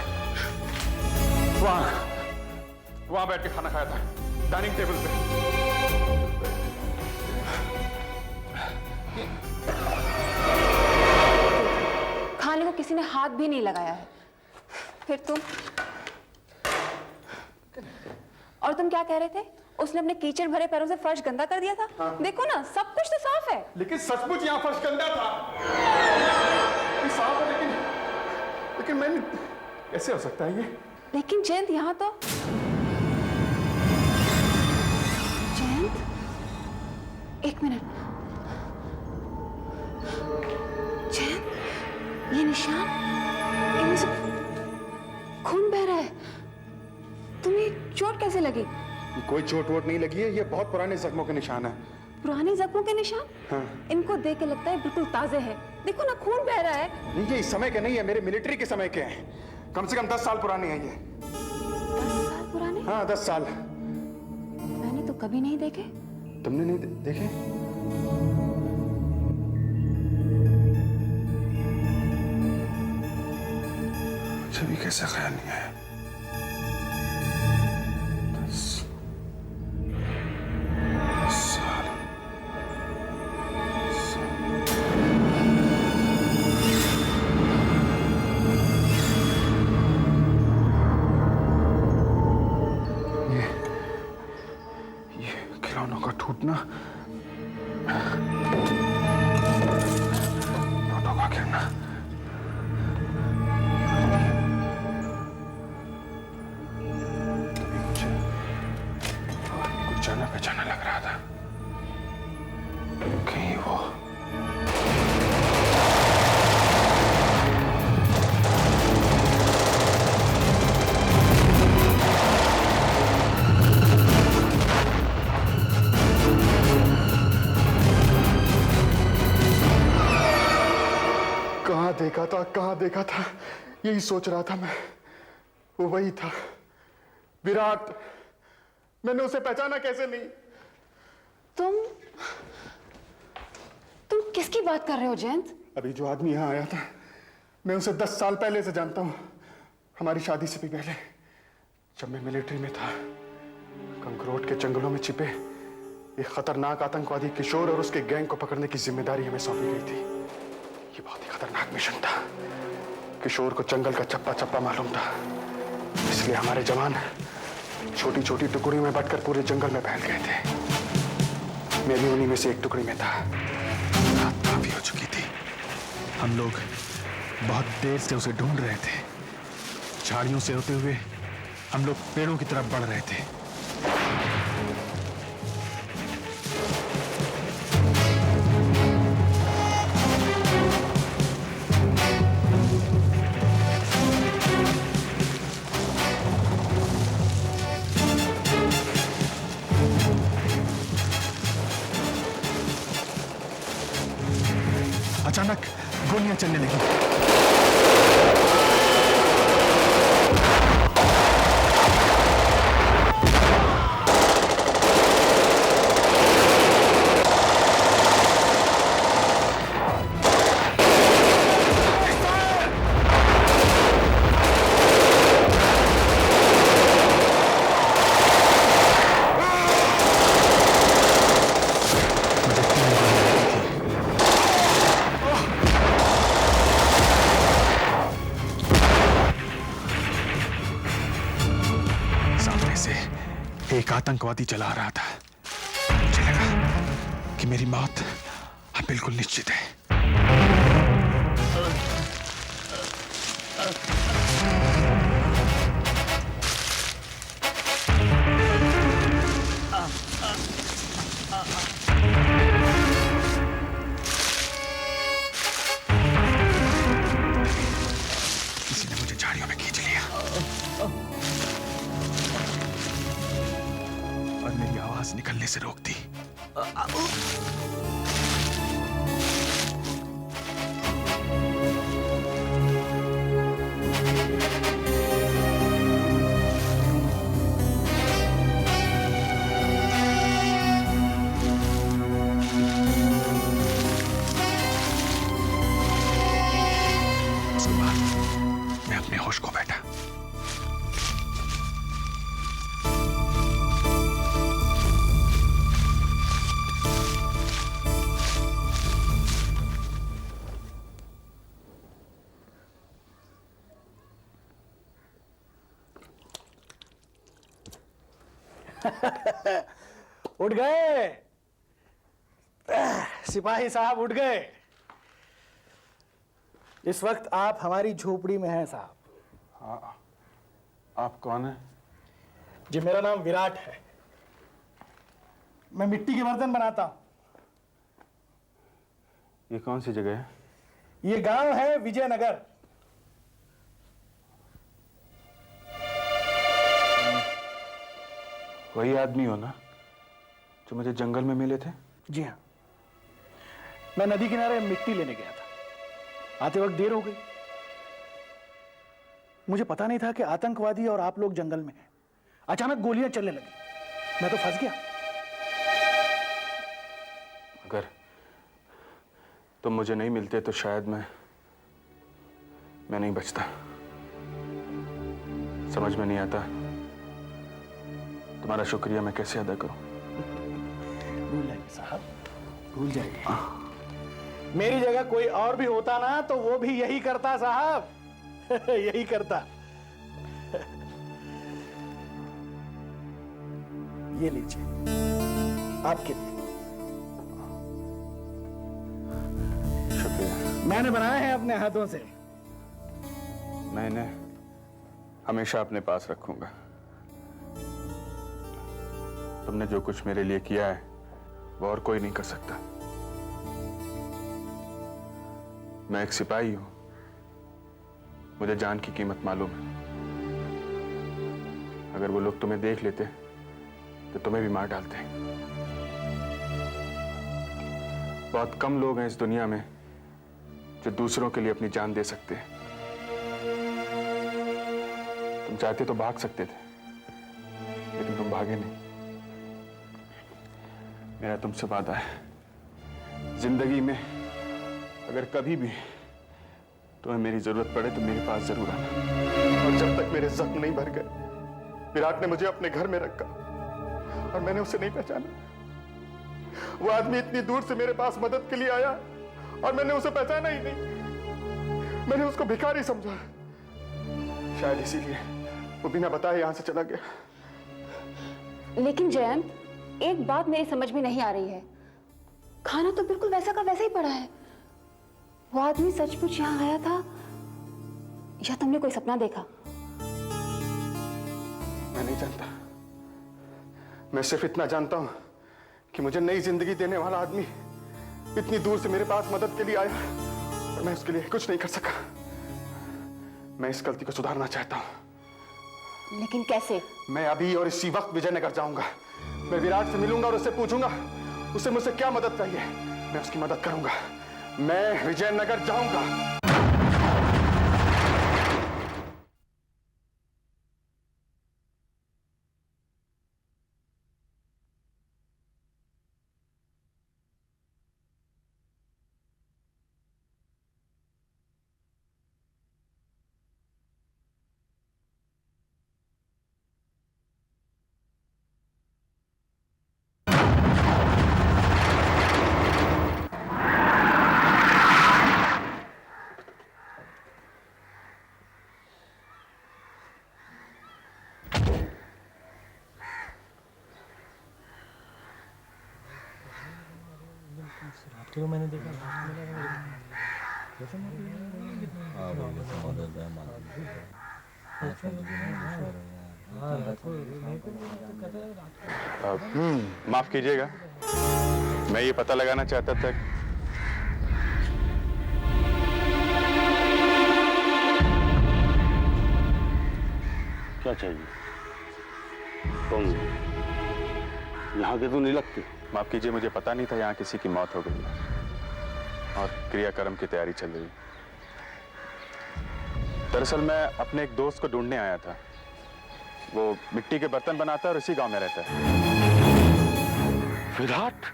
वहां बैठ के खाना खाया था, डाइनिंग टेबल पे। खाने को किसी ने हाथ भी नहीं लगाया है। फिर तुम क्या कह रहे थे? उसने अपने कीचड़ भरे पैरों से फर्श गंदा कर दिया था। हाँ। देखो ना, सब कुछ तो साफ है। लेकिन सचमुच यहाँ फर्श गंदा था। साफ है, लेकिन मैंने कैसे हो सकता है ये? लेकिन जयंत, यहाँ तो जयंत, एक मिनट। जयंत, ये निशान, इनमें से खून बह रहा है। तुम्हें चोट कैसे लगी? कोई चोट वोट नहीं लगी है, ये बहुत पुराने जख्मों के निशान है। पुराने जख्मों के निशान? हाँ। इनको देख के लगता है बिल्कुल ताजे हैं। देखो ना, खून बह रहा है। नहीं, ये इस समय के नहीं है, मेरे मिलिट्री के समय के हैं। कम से कम 10 साल पुराने हैं ये। 10 साल पुराने? हाँ, 10 साल। मैंने तो कभी नहीं देखे। तुमने नहीं देखे? मुझे भी कैसे ख्याल नहीं आया। 10 साल। ये खिलौनों का टूटना, नोटों का गिरना। जाना पहचाना लग रहा था। कहीं वो कहाँ देखा था, यही सोच रहा था मैं। वो वही था, विराट। मैंने उसे पहचाना कैसे नहीं? तुम किसकी बात कर रहे हो जयंत? अभी जो आदमी यहाँ आया था, मैं उसे 10 साल पहले से जानता हूँ। हमारी शादी से भी पहले, जब मैं मिलिट्री में था, कंकरोट के जंगलों में छिपे एक खतरनाक आतंकवादी किशोर और उसके गैंग को पकड़ने की जिम्मेदारी हमें सौंपी गई थी। ये बहुत ही खतरनाक मिशन था। किशोर को जंगल का चप्पा चप्पा मालूम था, इसलिए हमारे जवान छोटी छोटी टुकड़ियों में बंटकर पूरे जंगल में फैल गए थे। मैं भी उन्हीं में से एक टुकड़ी में था। रात काफी हो चुकी थी। हम लोग बहुत देर से उसे ढूंढ रहे थे। झाड़ियों से होते हुए हम लोग पेड़ों की तरफ बढ़ रहे थे। अचानक गोलियां चलने लगी। एक आतंकवादी चला आ रहा था। मुझे लगा कि मेरी मौत अब बिल्कुल निश्चित है। आवाज निकलने से रोक दी। उसके बाद मैं अपने होश को बैठा। उठ गए सिपाही साहब, उठ गए। इस वक्त आप हमारी झोपड़ी में हैं साहब। आप कौन है? जी मेरा नाम विराट है, मैं मिट्टी के बर्तन बनाता हूं। ये कौन सी जगह है? ये गांव है विजयनगर। वही आदमी हो ना जो मुझे जंगल में मिले थे? जी हाँ, मैं नदी किनारे मिट्टी लेने गया था। आते वक्त देर हो गई। मुझे पता नहीं था कि आतंकवादी और आप लोग जंगल में हैं। अचानक गोलियां चलने लगी, मैं तो फंस गया। अगर तुम मुझे नहीं मिलते तो शायद मैं नहीं बचता। समझ में नहीं आता तुम्हारा शुक्रिया मैं कैसे अदा करूं। भूल जाइए साहब, भूल जाइए। मेरी जगह कोई और भी होता ना तो वो भी यही करता साहब। यही करता। ये लीजिए आपके लिए, शुक्रिया। मैंने बनाए हैं अपने हाथों से। मैं इन्हें हमेशा अपने पास रखूंगा। तुमने जो कुछ मेरे लिए किया है वो और कोई नहीं कर सकता। मैं एक सिपाही हूं, मुझे जान की कीमत मालूम है। अगर वो लोग तुम्हें देख लेते तो तुम्हें भी मार डालते। बहुत कम लोग हैं इस दुनिया में जो दूसरों के लिए अपनी जान दे सकते हैं। तुम चाहते तो भाग सकते थे, लेकिन तुम भागे नहीं। मेरा तुमसे वादा है, जिंदगी में अगर कभी भी तुम्हें मेरी जरूरत पड़े तो मेरे पास जरूर आना। और जब तक मेरे जख्म नहीं भर गए, विराट ने मुझे अपने घर में रखा और मैंने उसे नहीं पहचाना। वो आदमी इतनी दूर से मेरे पास मदद के लिए आया और मैंने उसे पहचाना ही नहीं। मैंने उसको भिखारी समझा। शायद इसीलिए वो बिना बताए यहां से चला गया। लेकिन जयंत, एक बात मेरी समझ में नहीं आ रही है। खाना तो बिल्कुल वैसा का वैसा ही पड़ा है। वो आदमी सचमुच यहाँ आया था या तुमने कोई सपना देखा? मैं नहीं जानता। मैं सिर्फ इतना जानता हूं कि मुझे नई जिंदगी देने वाला आदमी इतनी दूर से मेरे पास मदद के लिए आया और मैं उसके लिए कुछ नहीं कर सका। मैं इस गलती को सुधारना चाहता हूं। लेकिन कैसे? मैं अभी और इसी वक्त विजयनगर जाऊंगा। मैं विराट से मिलूंगा और उससे पूछूंगा उसे मुझसे क्या मदद चाहिए। मैं उसकी मदद करूंगा। मैं विजयनगर जाऊंगा। तो मैंने देखा माफ कीजिएगा, मैं ये पता लगाना चाहता था क्या चाहिए? तुम यहाँ के तो नहीं लगती। माफ कीजिए, मुझे पता नहीं था यहाँ किसी की मौत हो गई है और क्रियाक्रम की तैयारी चल रही है। दरअसल मैं अपने एक दोस्त को ढूंढने आया था। वो मिट्टी के बर्तन बनाता है और इसी गांव में रहता है। विराट,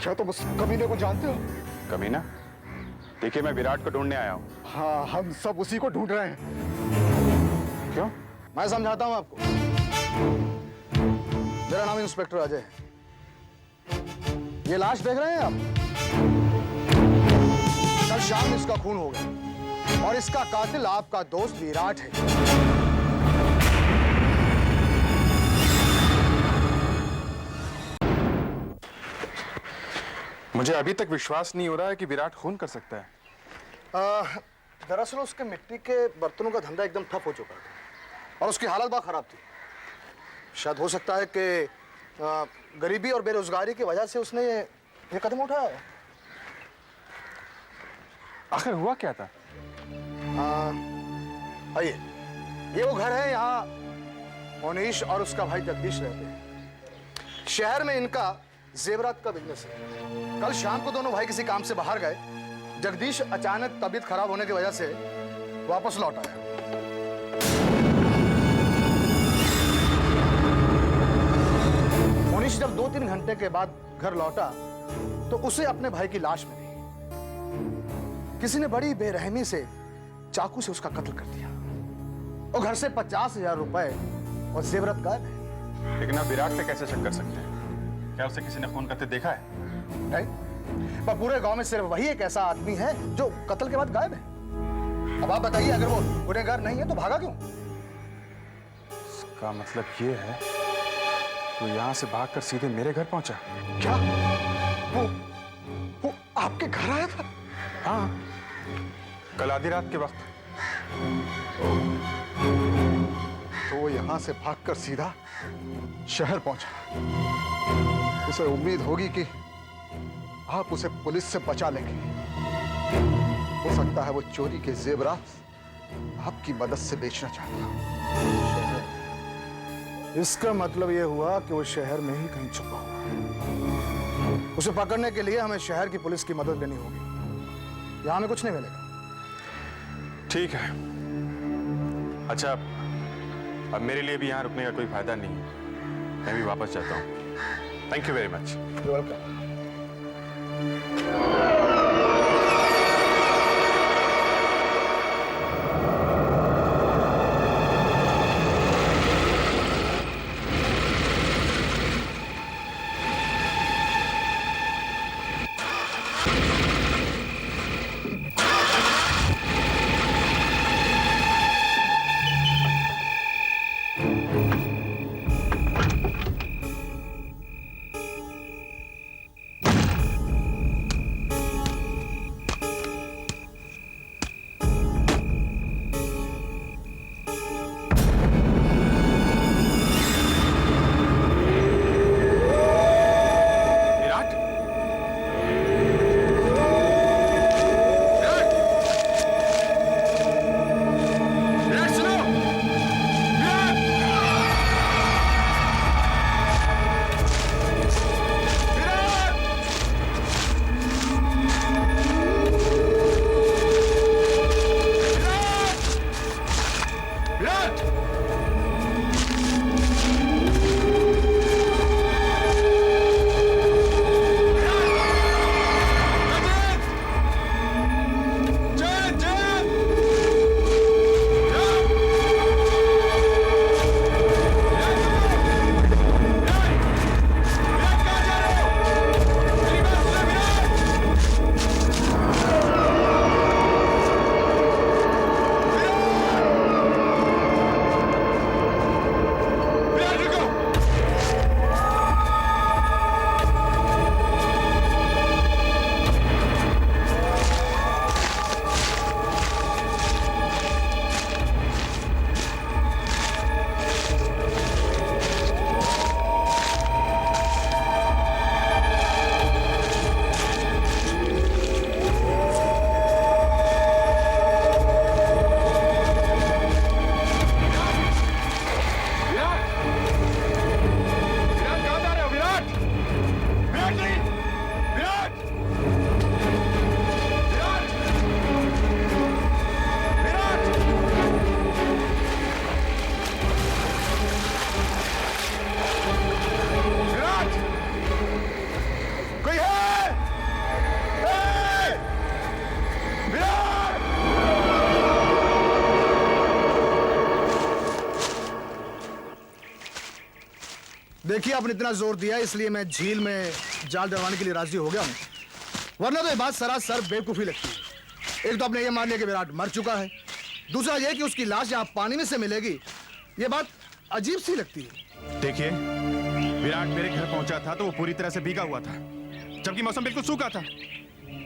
क्या तुम उस कमीने को जानते हो? कमीना? देखिए, मैं विराट को ढूंढने आया हूँ। हाँ, हम सब उसी को ढूंढ रहे हैं। क्यों? मैं समझाता हूँ आपको। मेरा नाम इंस्पेक्टर अजय है। ये लाश देख रहे हैं आप? कल शाम इसका खून हो गया और इसका कातिल आपका दोस्त विराट है। मुझे अभी तक विश्वास नहीं हो रहा है कि विराट खून कर सकता है। दरअसल उसके मिट्टी के बर्तनों का धंधा एकदम ठप हो चुका था और उसकी हालत बहुत खराब थी। शायद हो सकता है कि गरीबी और बेरोजगारी की वजह से उसने ये कदम उठाया है। आखिर हुआ क्या था? आइए, ये वो घर है, यहाँ मोनीश और उसका भाई जगदीश रहते हैं। शहर में इनका जेवरात का बिजनेस है। कल शाम को दोनों भाई किसी काम से बाहर गए। जगदीश अचानक तबीयत खराब होने की वजह से वापस लौट आया। मोनीश जब 2-3 घंटे के बाद घर लौटा तो उसे अपने भाई की लाश मिली। किसी ने बड़ी बेरहमी से चाकू से उसका कत्ल कर दिया और घर से 50,000 रुपए और जेवरात गायब है। लेकिन आप विराट पे कैसे शक कर सकते हैं? क्या उसे किसी ने खून करते देखा है? नहीं, पर पूरे गांव में सिर्फ वही एक ऐसा आदमी है जो कत्ल के बाद गायब है। अब आप बताइए, अगर वो गुनहगार नहीं है तो भागा क्यों? इसका मतलब ये है तो यहाँ से भागकर सीधे मेरे घर पहुंचा। क्या? वो आपके घर आया था? हाँ, कल आधी रात के वक्त। तो वो यहाँ से भागकर सीधा शहर पहुंचा। उसे उम्मीद होगी कि आप उसे पुलिस से बचा लेंगे। हो सकता है वो चोरी के जेवरात आपकी मदद से बेचना चाहता। इसका मतलब यह हुआ कि वो शहर में ही कहीं छुपा हुआ है। उसे पकड़ने के लिए हमें शहर की पुलिस की मदद लेनी होगी। यहां हमें कुछ नहीं मिलेगा। ठीक है। अच्छा, अब मेरे लिए भी यहाँ रुकने का कोई फायदा नहीं है। मैं भी वापस जाता हूँ। Thank you very much. Welcome. देखिए, आपने इतना जोर दिया इसलिए मैं झील में जाल डलवाने के लिए राजी हो गया हूँ, वरना तो ये बात सरासर बेवकूफी लगती है। एक तो आपने ये मान लिया कि विराट मर चुका है, दूसरा ये कि उसकी लाश यहाँ पानी में से मिलेगी, ये बात अजीब सी लगती है। देखिए, विराट मेरे घर पहुंचा था तो वो पूरी तरह से भीगा हुआ था, जबकि मौसम बिल्कुल सूखा था,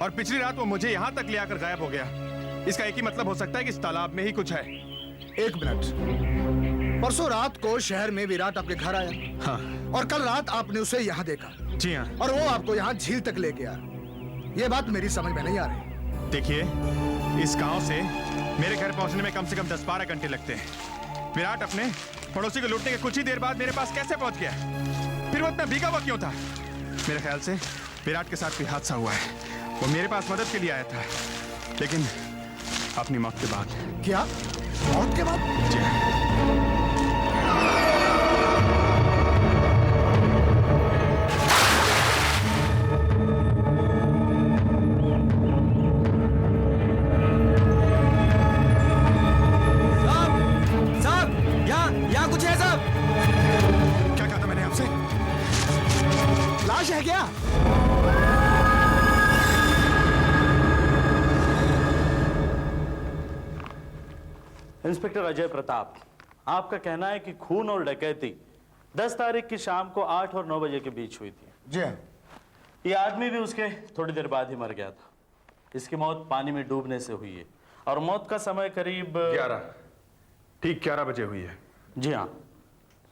और पिछली रात वो मुझे यहाँ तक ले आकर गायब हो गया। इसका एक ही मतलब हो सकता है कि इस तालाब में ही कुछ है। एक मिनट, परसों रात को शहर में विराट आपके घर आया। हाँ। और कल रात आपने उसे यहाँ देखा। जी हाँ। और वो आपको यहाँ झील तक लेके आया। ये बात मेरी समझ में नहीं आ रही। देखिए, इस गांव से मेरे घर पहुंचने में कम से कम 10-12 घंटे लगते हैं। विराट अपने पड़ोसी को लूटने के कुछ ही देर बाद मेरे पास कैसे पहुंच गया? फिर वो इतना भीगा हुआ क्यों था? मेरे ख्याल से विराट के साथ कोई हादसा हुआ है। वो मेरे पास मदद के लिए आया था, लेकिन अपनी मौत के बाद। क्या? मौत के बाद? जी हाँ। कुछ है साहब? क्या कहा था मैंने आपसे? लाश है क्या? इंस्पेक्टर अजय प्रताप, आपका कहना है कि खून और डकैती 10 तारीख की शाम को 8 और 9 बजे के बीच हुई थी। जी हाँ। ये आदमी भी उसके थोड़ी देर बाद ही मर गया था। इसकी मौत पानी में डूबने से हुई है और मौत का समय करीब 11 बजे हुई है। जी हाँ,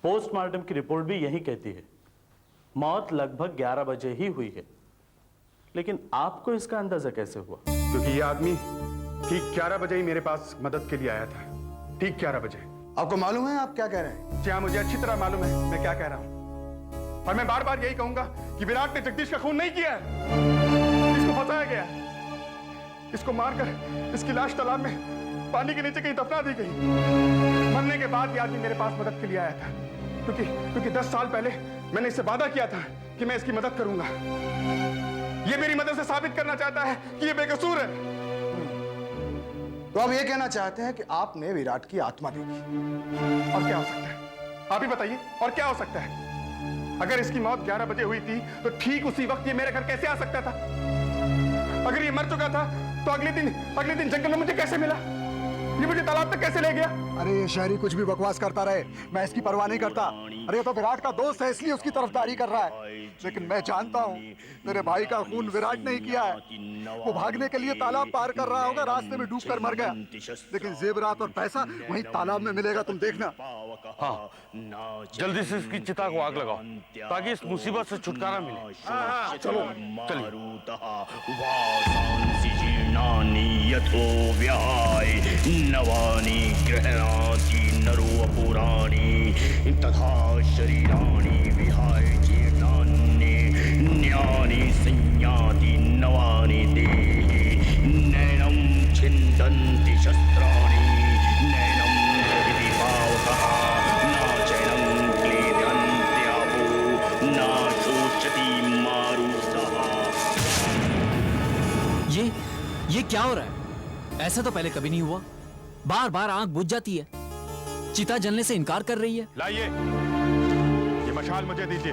पोस्टमार्टम की रिपोर्ट भी यही कहती है। मौत लगभग 11 बजे ही हुई है। लेकिन आपको इसका अंदाजा कैसे हुआ? क्योंकि ये आदमी ठीक 11 बजे ही मेरे पास मदद के लिए आया था। ठीक 11 बजे। आपको मालूम है आप क्या कह रहे हैं? जी हाँ, मुझे अच्छी तरह मालूम है मैं क्या कह रहा हूँ। और मैं बार बार यही कहूंगा कि विराट ने जगदीश का खून नहीं किया है। इसको फंसाया गया है। इसको मारकर इसकी लाश तालाब में पानी के नीचे कहीं दफना दी गई। मरने के बाद ये आदमी मेरे पास मदद के लिए आया था, क्योंकि 10 साल पहले मैंने इससे वादा किया था कि मैं इसकी मदद करूंगा। ये मेरी मदद से साबित करना चाहता है कि ये बेकसूर है। तो आप ये कहना चाहते हैं कि आपने विराट की आत्मा देखी? और क्या हो सकता है? आप ही बताइए, और क्या हो सकता है? अगर इसकी मौत 11 बजे हुई थी तो ठीक उसी वक्त ये मेरे घर कैसे आ सकता था? अगर ये मर चुका था तो अगले दिन जंगल में मुझे कैसे मिला? ये मुझे तालाब तक कैसे ले गया? अरे ये शहरी कुछ भी बकवास करता रहे, मैं इसकी परवाह नहीं करता। अरे ये तो विराट का दोस्त है, इसलिए उसकी तरफदारी कर रहा है। लेकिन मैं जानता हूँ मेरे भाई का खून विराट नहीं किया है। वो भागने के लिए तालाब पार कर रहा होगा, रास्ते में डूबकर मर गया। लेकिन जेवरात और पैसा वहीं तालाब में मिलेगा, तुम देखना। हाँ, जल्दी से इसकी चिता को आग लगाओ ताकि इस मुसीबत से छुटकारा मिले। चलो नवानि गृह्णाति नरो पुराणि तथा शरीराणि विहाय जीर्णान्येऽन्यानि संयाति नवानि देहि नैनं छिन्दन्ति शस्त्राणि नैनं दहति पावकः न चैनं क्लेदन्त्यापो न शोषति मारुतः। ये क्या हो रहा है? ऐसा तो पहले कभी नहीं हुआ। बार बार आंख बुझ जाती है, चिता जलने से इनकार कर रही है। लाइए, ये मशाल मुझे दीजिए।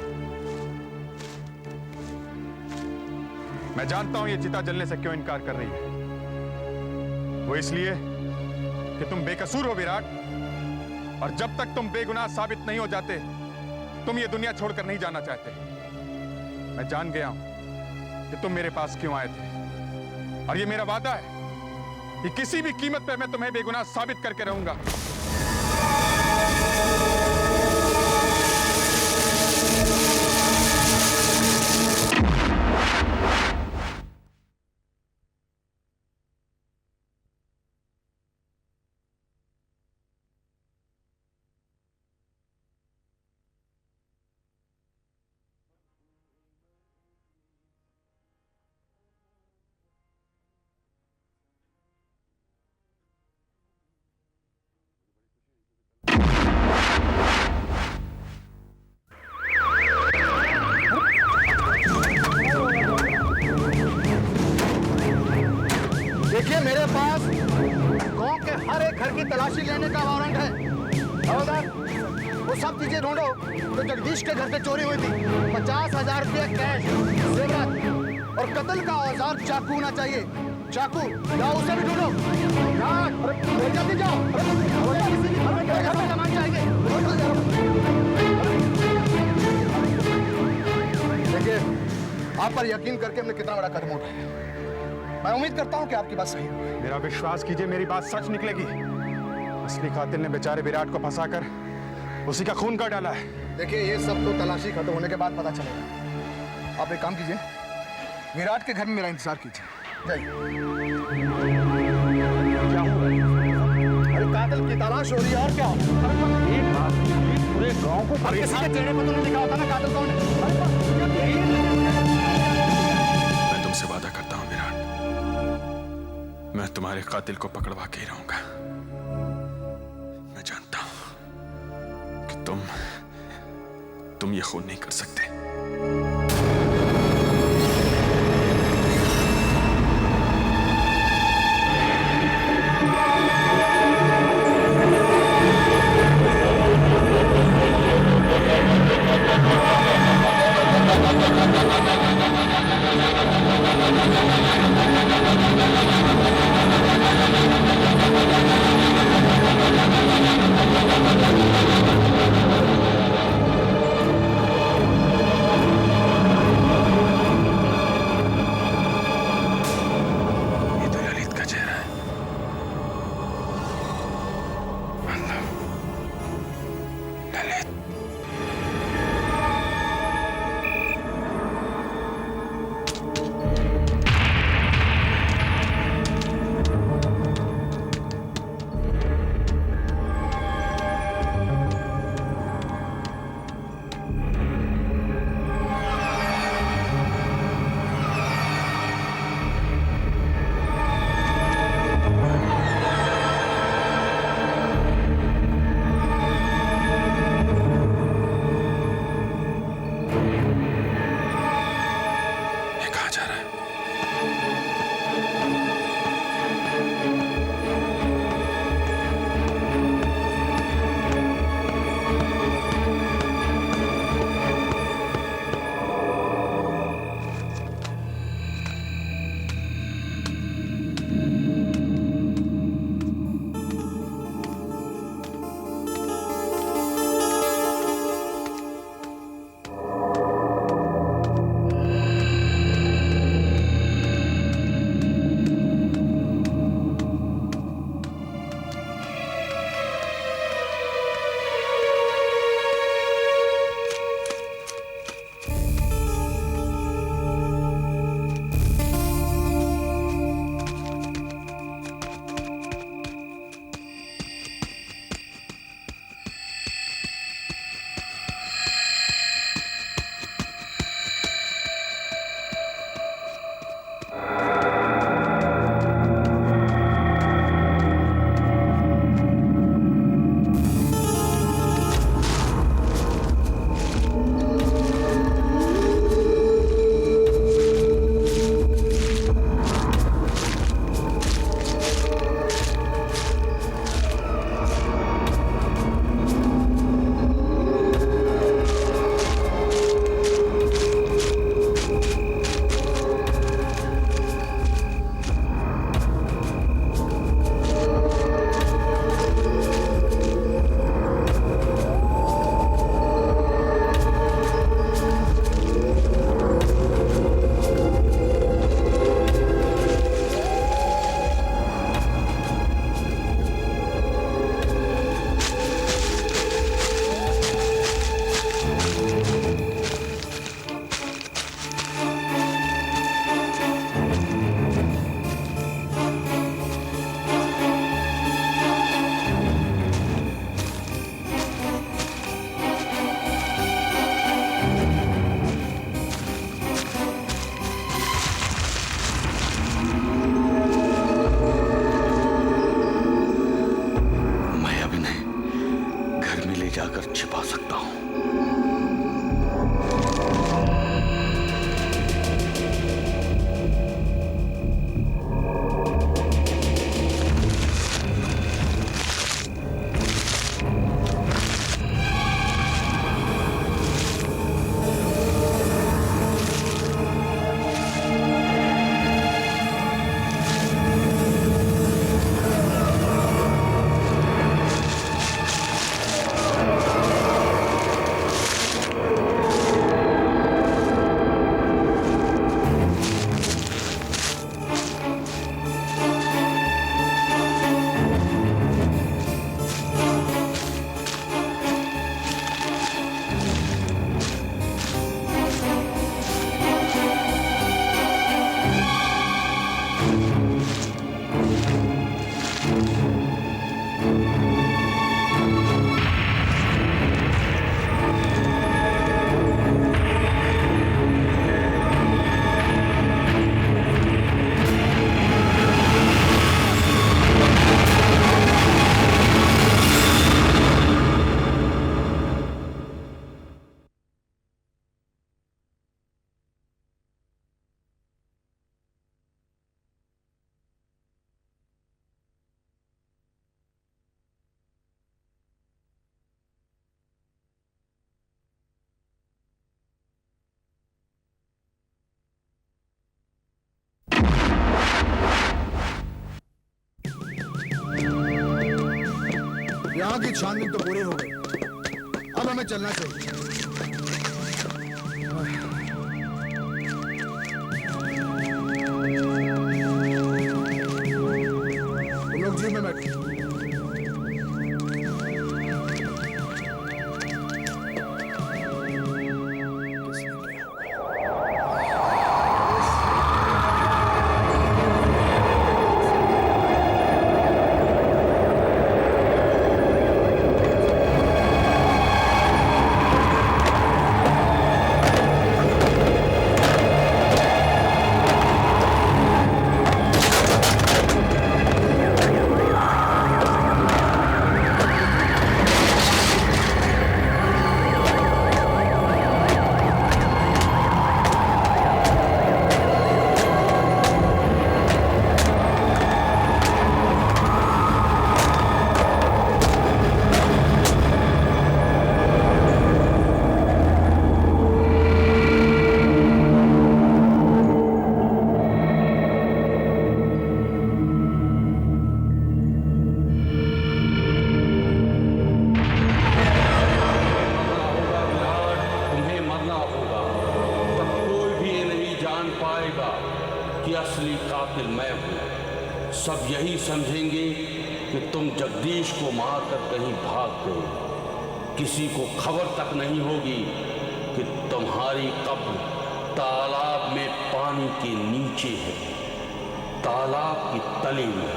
मैं जानता हूं ये चिता जलने से क्यों इनकार कर रही है। वो इसलिए कि तुम बेकसूर हो विराट, और जब तक तुम बेगुनाह साबित नहीं हो जाते तुम ये दुनिया छोड़कर नहीं जाना चाहते। मैं जान गया हूं कि तुम मेरे पास क्यों आए थे, और ये मेरा वादा है कि किसी भी कीमत पर मैं तुम्हें बेगुनाह साबित करके रहूंगा। देखिए, मेरे पास गांव के हर एक घर की तलाशी लेने का वारंट है। हवलदार, वो सब चीजें ढूंढो जो जगदीश के घर से चोरी हुई थी। 50,000 रुपये कैश, जेवरात और कत्ल का औजार चाकू होना चाहिए। चाकू, जाओ उसे भी ढूंढो। जल्दी जाओ। सामान चाहिए। देखिए, आप पर यकीन करके हमने कितना बड़ा कदम उठाया। मैं उम्मीद करता हूं कि आपकी बात सही है। मेरा विश्वास कीजिए, मेरी बात सच निकलेगी। असली कातिल ने बेचारे विराट को फंसाकर उसी का खून कर डाला है। देखिए, ये सब तो तलाशी खत्म होने के बाद पता चलेगा। आप एक काम कीजिए, विराट के घर में मेरा इंतजार कीजिए। जाइए। क्या हो रहा है? अरे कातिल की तलाश हो रही है और क्या हो? एक बात पूरे गांव को किसी के चेहरे पर तो नहीं दिखा होता ना कातिल कौन है। मैं तुमसे वादा करता हूं विराट, मैं तुम्हारे कातिल को पकड़वा के ही रहूंगा। मैं जानता हूं कि तुम ये खून नहीं कर सकते। यहाँ की छानबीन तो पूरी हो गई, अब हमें चलना चाहिए। तुम लोग जीप में बैठो। असली कातिल मैं हूं। सब यही समझेंगे कि तुम जगदीश को मारकर कहीं भाग गए। किसी को खबर तक नहीं होगी कि तुम्हारी कब्र तालाब में पानी के नीचे है, तालाब की तले में।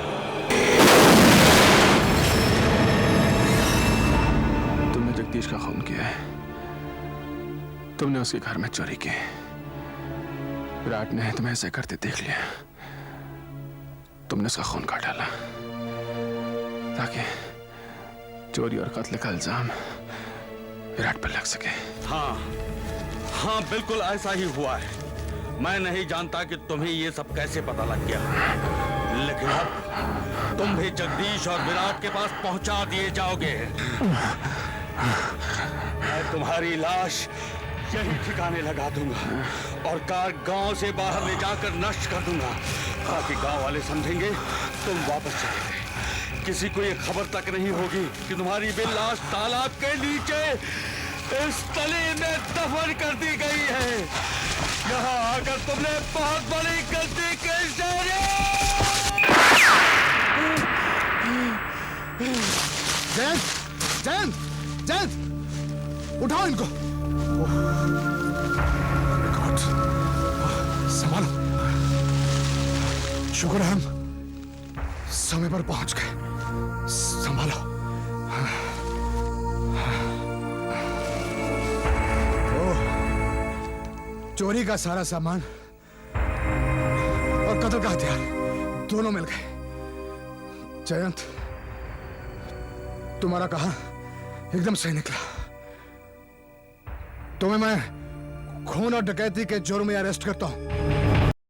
तुमने जगदीश का खून किया है, तुमने उसके घर में चोरी की। विराट ने तुम्हें ऐसे करते देख लिया, तुमने उसका खून काट डाला ताकि चोरी और कत्ल का इल्जाम विराट पर लग सके। हाँ हाँ, बिल्कुल ऐसा ही हुआ है। मैं नहीं जानता कि तुम्हें ये सब कैसे पता लग गया, लेकिन अब तुम भी जगदीश और विराट के पास पहुंचा दिए जाओगे। मैं तुम्हारी लाश यही ठिकाने लगा दूंगा और कार गांव से बाहर ले जाकर नष्ट कर दूंगा, ताकि गांव वाले समझेंगे तुम वापस चले गए। किसी को ये खबर तक नहीं होगी कि तुम्हारी भी लाश तालाब के नीचे इस तली में दफन कर दी गई है। यहाँ आकर तुमने बहुत बड़ी गलती की है। जयंत, जयंत, जयंत, उठाओ इनको। गॉड, संभालो। शुक्र है हम समय पर पहुंच गए। संभालो। चोरी का सारा सामान और कत्ल का हथियार दोनों मिल गए। जयंत, तुम्हारा कहा एकदम सही निकला। तुम्हें मैं खून और डकैती के जुर्म में अरेस्ट करता हूं।